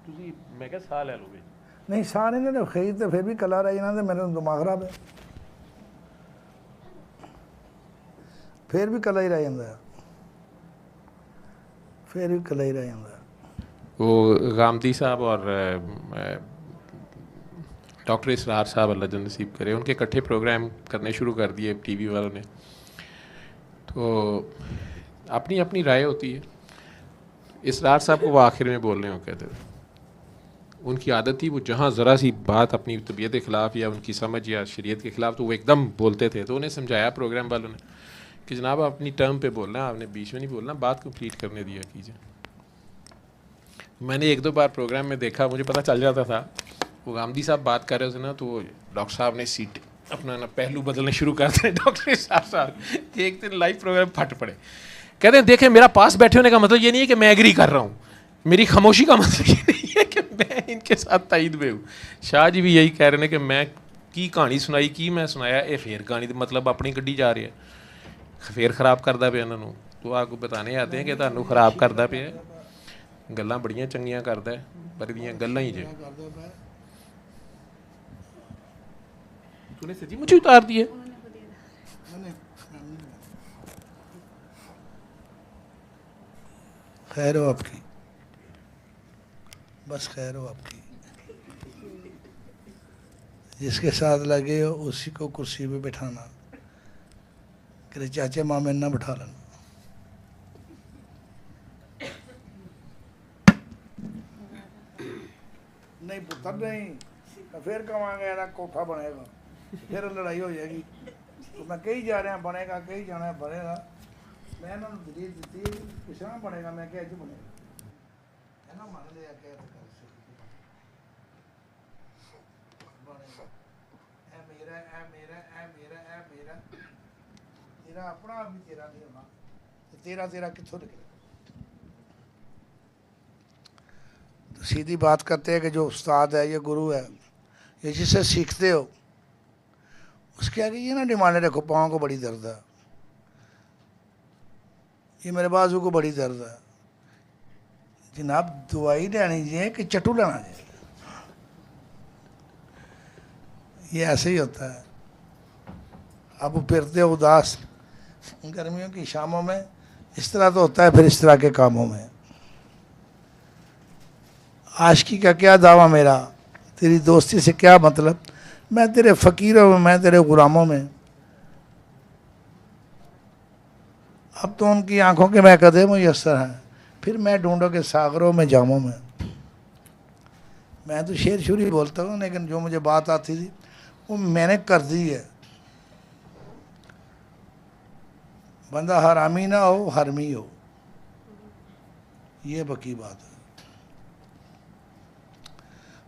ਤੁਸੀਂ ਮੈਂ ਕਿਹਾ ਸਾਹ ਲੈ ਲਓ ਵੀ। ਨਹੀਂ ਸਾਹ ਨਹੀਂ ਨੇ ਖਈ ਤੇ ਫਿਰ ਵੀ ਕੱਲਾ ਰਹਿ ਜਾਣਾ ਤੇ ਮੇਰਾ ਦਿਮਾਗ ਖਰਾਬ ਹੈ, ਫਿਰ ਵੀ ਕੱਲਾ ਹੀ ਰਹਿ ਜਾਂਦਾ ਹੈ, ਫਿਰ ਵੀ ਕੱਲਾ ਹੀ ਰਹਿ ਜਾਂਦਾ ਹੈ। वो गामदी साहब और डॉक्टर इसरार साहब अल्लाह जन्नत नसीब करे, उनके इकट्ठे प्रोग्राम करने शुरू कर दिए टीवी वालों ने। तो अपनी अपनी राय होती है। इसरार साहब को वो आखिर में बोलने हो कहते थे, उनकी आदत थी वो जहाँ ज़रा सी बात अपनी तबीयत के ख़िलाफ़ या उनकी समझ या शरीयत के ख़िलाफ़ तो वो एकदम बोलते थे। तो उन्हें समझाया प्रोग्राम वालों ने कि जनाब अपनी टर्म पे बोलना, आपने बीच में नहीं बोलना, बात कंप्लीट करने दिया कीजिए। मैंने 1-2 बार प्रोग्राम में देखा, मुझे पता चल जाता था वो गामदी साहब बात कर रहे थे ना, तो डॉक्टर साहब ने सीट अपना ना पहलू बदलने शुरू कर दिए। डॉक्टर साहब एक दिन लाइव प्रोग्राम फट पड़े, कहते हैं देखें मेरा पास बैठे होने का मतलब ये नहीं है कि मैं एग्री कर रहा हूँ, मेरी खामोशी का मतलब ये नहीं है कि मैं इनके साथ तायद में हूँ। शाह जी भी यही कह रहे हैं कि मैं की कहानी सुनाई की मैं सुनाया, ये फिर कहानी मतलब अपनी कड्डी जा रही है, फिर खराब करता पे इन्होंने। तो आपको बताने आते हैं कि तुहानू खराब करता पे, गल्लां बड़ियां चंगियां करदा है पर इहदियां गल्लां ही जे। तूने सच्ची मुझे उतार दिए। खैर हो आपकी, बस खैर हो आपकी। जिसके साथ लगे हो उसी को कुर्सी पे बैठाना, कि चाचे मामे ना बैठा लेना। नहीं पुत्र नहीं, तो फिर कहांगे ना कोठा बनेगा, फिर लड़ाई हो जाएगी। तो मैं कहीं जा रहा बनेगा, कहीं जाना है बनेगा। मैं ना दलील दी पिछड़ा बनेगा, मैं क्या बनेगा है ना, मान लिया क्या बनेगा। ए मेरा ए मेरा ए मेरा ए मेरा, तेरा अपना भी तेरा नहीं होना, तेरा तेरा कित्थों निकले। तो सीधी बात करते हैं कि जो उस्ताद है, ये गुरु है, ये जिससे सीखते हो उसके आगे ये ना डिमांड रखो, पाँव को बड़ी दर्द है, ये मेरे बाजू को बड़ी दर्द है। जनाब दवाई लेनी चाहिए कि चटू लेना चाहिए, ये ऐसे ही होता है। अब फिरते हो उदास गर्मियों की शामों में, इस तरह तो होता है फिर इस तरह के कामों में। आशिकी का क्या दावा मेरा, तेरी दोस्ती से क्या मतलब, मैं तेरे फ़कीरों में, मैं तेरे ग़ुलामों में। अब तो उनकी आंखों के महकदे मुयस्सर हैं, फिर मैं ढूंढो के सागरों में जामों में। मैं तो शेर शुरी बोलता हूँ, लेकिन जो मुझे बात आती थी वो मैंने कर दी है। बंदा हरामी ना हो, हरमी हो, ये बकी बात है।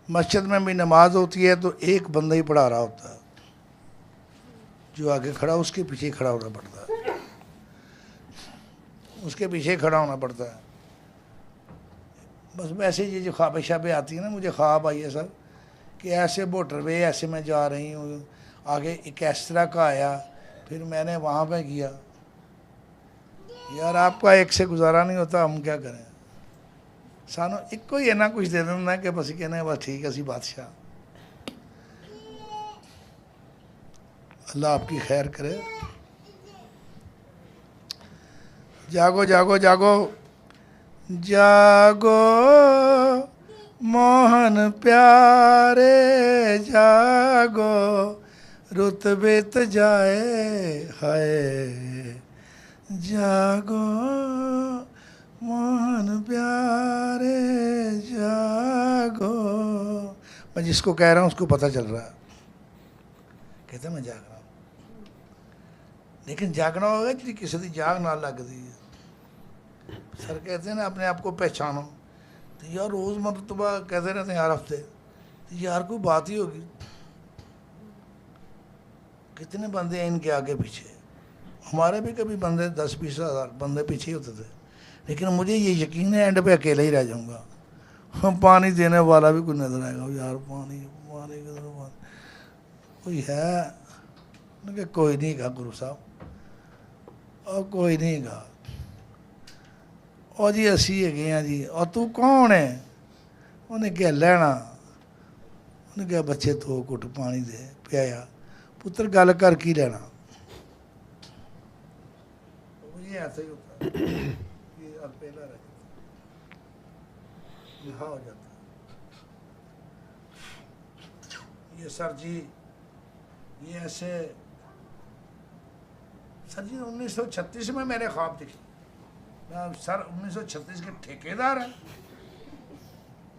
मस्जिद में भी नमाज होती है तो एक बंदा ही पढ़ा रहा होता है, जो आगे खड़ा उसके पीछे खड़ा होना पड़ता है, उसके पीछे खड़ा होना पड़ता है। बस वैसे ही जो ख्वाब शाबे आती है ना, मुझे ख्वाब आई है सर कि ऐसे मोटरवे ऐसे मैं जा रही हूँ, आगे एक इस तरह का आया, फिर मैंने वहाँ पे किया। यार आपका एक से गुजारा नहीं होता, हम क्या करें। सानू एको ही इन्ना कुछ दे देना कि बस कहने बस ठीक है, असी बादशाह। अल्लाह आपकी खैर करे। जागो जागो जागो जागो मोहन प्यारे जागो रुत बीत जाए हाय जागो मोहन प्यारे जागो। मैं जिसको कह रहा हूँ उसको पता चल रहा है, कहते मैं जाग रहा हूँ, लेकिन जागना होगा जी किसी की जाग ना लगती है। सर कहते हैं ना अपने आप को पहचानो, तो यार रोज़ मरतबा कहते रहते हैं हर हफ्ते, तो यार कोई बात ही होगी। कितने बंदे हैं इनके आगे पीछे, हमारे भी कभी बंदे 10-20 हज़ार बंदे पीछे होते थे, लेकिन मुझे ये यकीन है एंड पे अकेला ही रह जाऊंगा। हम पानी देने वाला भी कोई नजर आएगा, यार पानी पानी कोई है, उनके कोई नहीं कहा गुरु साहब, और कोई नहीं कहा, और जी असी है जी, और तू कौन है? उन्हें क्या लेना, उन्हें क्या बच्चे तो घुट पानी दे पियाया, पुत्र गल कर की लेना। मुझे ऐसा ही होता है, ये अकेला रह जाता, रिहा हो जाता। ये सर जी ये ऐसे, सर जी 1936 में मैंने ख्वाब देखी, सर 1936 के ठेकेदार है,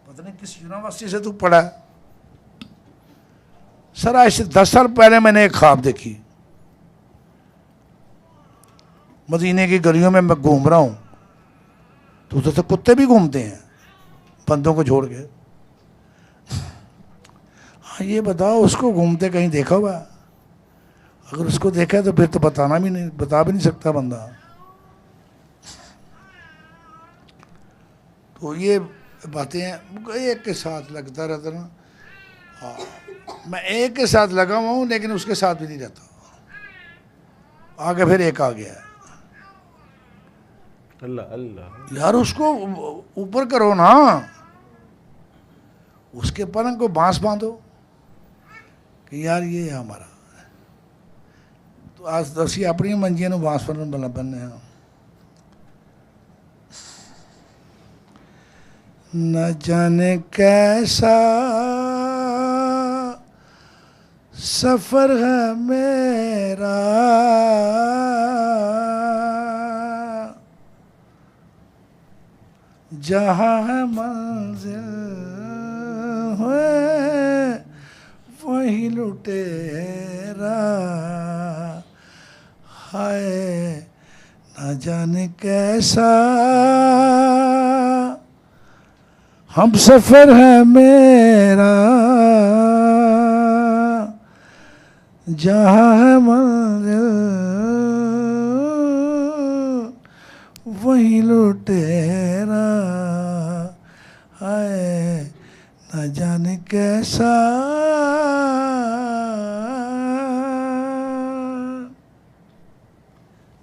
पता नहीं किस यूनिवर्सिटी से तू पढ़ा है। सर आज से 10 साल पहले मैंने एक ख्वाब देखी, मदीने की गलियों में मैं घूम रहा हूँ, तो उधर से कुत्ते भी घूमते हैं बंदों को छोड़ के। हाँ ये बताओ उसको घूमते कहीं देखा हुआ? अगर उसको देखा है तो फिर तो बता भी नहीं सकता बंदा। तो ये बातें एक के साथ लगता रहता ना। हाँ मैं एक के साथ लगा हुआ हूँ, लेकिन उसके साथ भी नहीं रहता, आगे फिर एक आ गया है। अल्लाह अल्लाह यार उसको ऊपर करो ना, उसके पलंग को बांस बांधो कि यार ये है हमारा। तो आज दसी अपनी मंजियां बांस बना बनने न जाने कैसा सफर है मेरा, जहाँ है मंजिल हुए वही लुटेरा, हाय न जाने कैसा हम सफर है मेरा, जहाँ है मंजिल वही लुटेरा, हाय न जाने कैसा।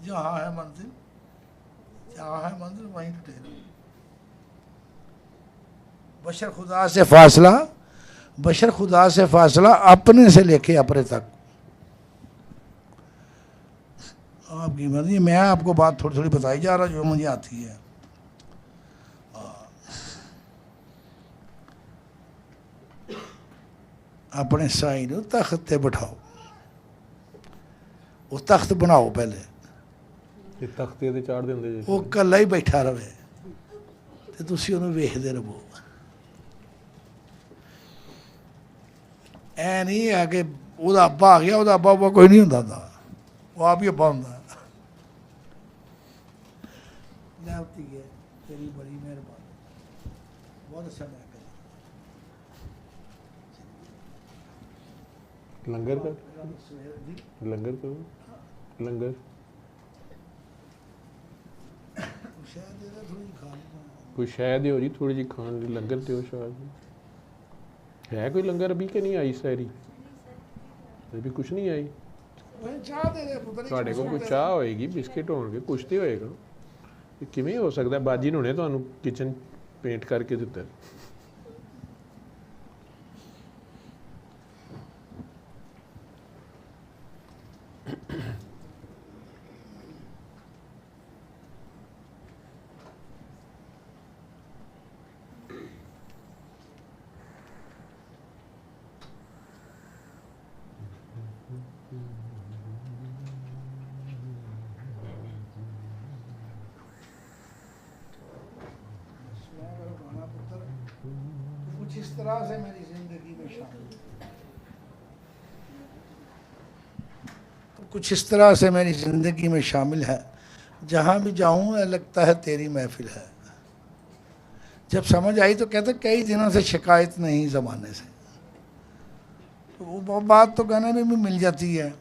जहाँ है मंजिल, जहाँ है मंजिल वही लुटेरा। बशर खुदा से फासला, बशर खुदा से फासला अपने से लेके अपने तक। आपकी मर्जी, मैं आपको बात थोड़ी थोड़ी बताई जा रहा जो मुझे आती है। अपने साई नूं तख्त ते बिठाओ, वो तख्त बनाओ पहले, ये तख्ते ते चाड़ देंदे जी, वो कल्ला ही बैठा रहे ते तुसी उहनूं वेखदे रहो। ऐ नहीं है कि ओहदा अब्बा आ गया, ओहदा अब्बा कोई नहीं होंदा था, वो आप ही अब्बा होंदा। तेरी बड़ी मेहरबानी, बहुत अच्छा लगा। लंगर कर, लंगर करो, लंगर कोई शायद ही हो जी, थोड़ी जी खान ली लंगर दो शायद है कोई लंगर अभी के नहीं आई सैरी, अभी कुछ नहीं आई। ਤੁਹਾਡੇ ਕੋਲ ਕੋਈ ਚਾਹ ਹੋਏਗੀ, ਬਿਸਕਿਟ ਹੋਣਗੇ, ਕੁਛ ਤੇ ਹੋਏਗਾ। ਇਹ ਕਿਵੇਂ ਹੋ ਸਕਦਾ? ਬਾਜੀ ਨੇ ਹੁਣੇ ਤੁਹਾਨੂੰ ਕਿਚਨ ਪੇਂਟ ਕਰਕੇ ਦਿੱਤਾ। तरह से मेरी जिंदगी में शामिल कुछ इस तरह से मेरी ज़िंदगी में शामिल है, जहाँ भी जाऊँ लगता है तेरी महफिल है। जब समझ आई तो कहते कई दिनों से शिकायत नहीं ज़माने से, तो वो बात तो गाने में भी मिल जाती है।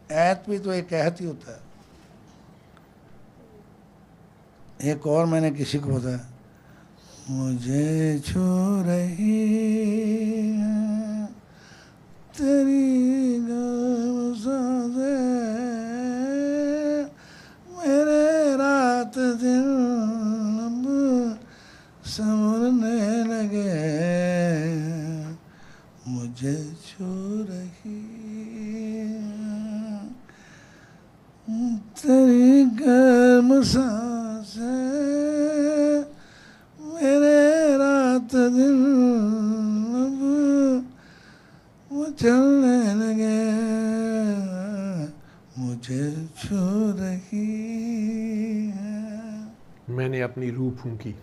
ऐत भी तो एक ऐत ही होता है। एक और मैंने किसी को बताया, मुझे छू रही है तेरी सांसें, मेरे रात दिन संवरने लगे, मुझे छू रही तेरी गर्म सांसें, मेरे रात दिन वो चलने लगे, मुझे छू रही है। मैंने अपनी रूह फूंकी।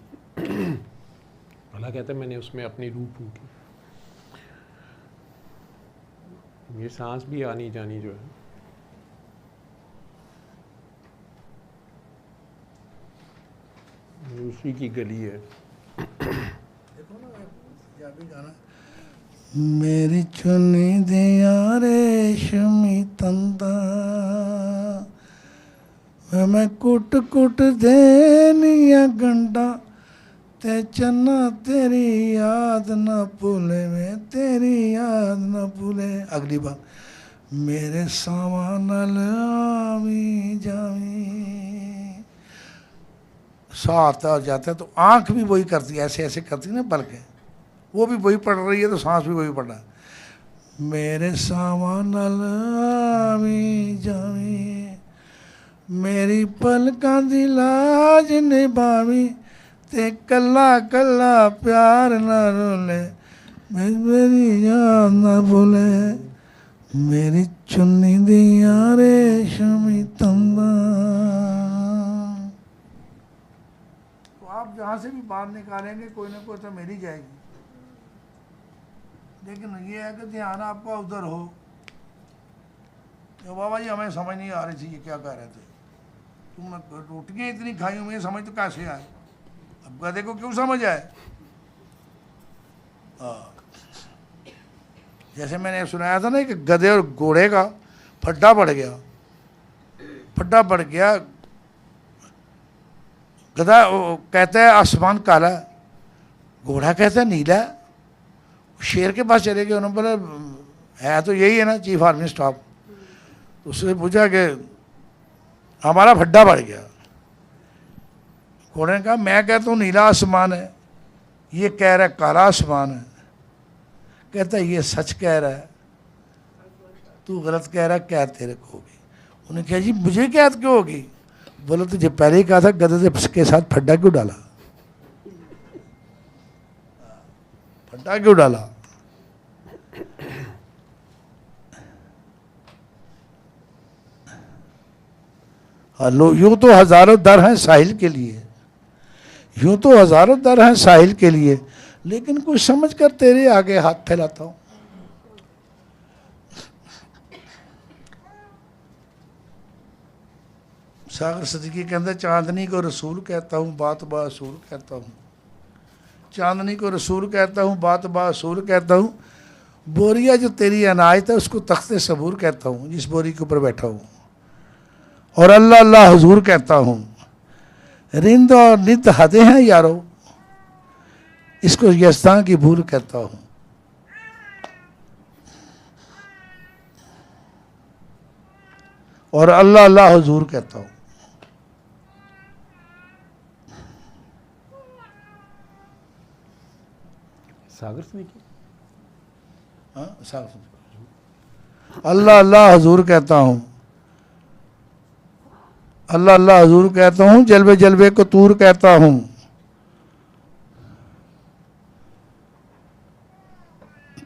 अल्लाह कहता है मैंने उसमें अपनी रूह फूंकी। ये सांस भी आनी जानी जो है, ये उसी की गली है। देखो ना पंजाबी गाना, मेरी चुनी दिया रेशमी तंदा, मैं कुट कुट देनिया गंडा, ते चन्ना तेरी याद न भूले, में तेरी याद न भूले। अगली बार, मेरे सावा नल आवी जावी, सा आता जाता है तो आँख भी वही करती है, ऐसे ऐसे करती है ना पल के, वो भी वही पढ़ रही है तो सांस भी वही पढ़ रहा है। मेरे सावा नल आवी जावी, मेरी पलकां दी लाज निभावी, ते कल्ला कल्ला प्यार न रोले, मेरी याद न भूले, मेरी चुन्नी दिया रेशमी तंदा। तो आप जहाँ से भी बाहर निकालेंगे कोई ना कोई तो मिल ही जाएगी, लेकिन ये है कि ध्यान आपका उधर हो। तो बाबा जी हमें समझ नहीं आ रही थी ये क्या कह रहे थे, तुम रोटियाँ इतनी खाई हुई समझ तो कैसे आए, अब गधे को क्यों समझ आए। जैसे मैंने सुनाया था ना कि गधे और घोड़े का फड्डा पड़ गया, फड्डा पड़ गया, गधा कहता है आसमान काला, घोड़ा कहता है नीला। शेर के पास चले गए, उन्होंने बोला है तो यही है ना चीफ आर्मी स्टाफ। तो उससे पूछा कि हमारा फड्डा पड़ गया। घोड़े ने कहा मैं कहता हूँ नीला आसमान है, ये कह रहा है काला आसमान है। कहता है ये सच कह रहा है, तू गलत कह रहा है, क्या तेरे को होगी। उन्होंने कहा जी मुझे क्या क्यों होगी। बोला तुझे पहले ही कहा था गधे के साथ फड्डा क्यों डाला, फड्डा क्यों डाला। लो यूं तो हजारों दर हैं साहिल के लिए, यूं तो हजारों दर हैं साहिल के लिए, लेकिन कुछ समझ कर तेरे आगे हाथ फैलाता हूं। सागर सदकी के अंदर चांदनी को रसूल कहता हूँ, बात बासूल कहता हूँ। चांदनी को रसूल कहता हूँ, बात बासूल कहता हूँ। बोरिया जो तेरी अनायत है उसको तख्ते सबूर कहता हूँ, जिस बोरी के ऊपर बैठा हूँ। और अल्लाह अल्लाह हुजूर कहता हूँ। रिंद और नित हदे हैं यारो, इसको यस्तां की भूल कहता हूँ। और अल्लाह अल्लाह हुजूर कहता हूँ। सागर से देखिए, हाँ सागर, अल्लाह अल्लाह हुजूर कहता हूँ, अल्लाह अल्लाह हुजूर कहता हूँ। जलवे जलवे को तूर कहता हूँ।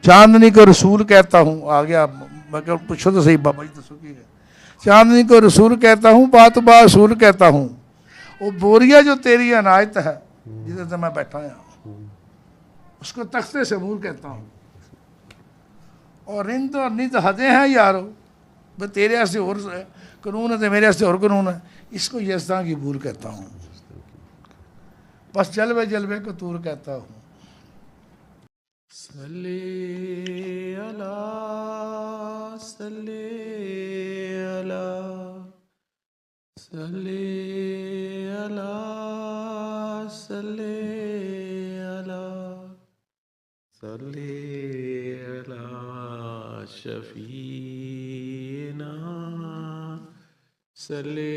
चांदनी को रसूल कहता हूँ। आ गया, मैं पूछो तो सही बाबा जी तो सुखी है। चांदनी को रसूल कहता हूँ, बात बासूल कहता हूँ। वो बोरिया जो तेरी अनायत है जिसे मैं बैठा हूँ। उसको तख्ते सबूर कहता हूँ। और रिंद और निद हदें हैं यारो, भाई तेरे ऐसे और कानून है तो मेरे ऐसे और कानून है, इसको यज़दां की भूल कहता हूँ। बस जलवे जलवे को तूर कहता हूँ। सल्ले अला सल्ले अला सल्ले अला सल्ले अला सल्ले अला शफीना सल्ले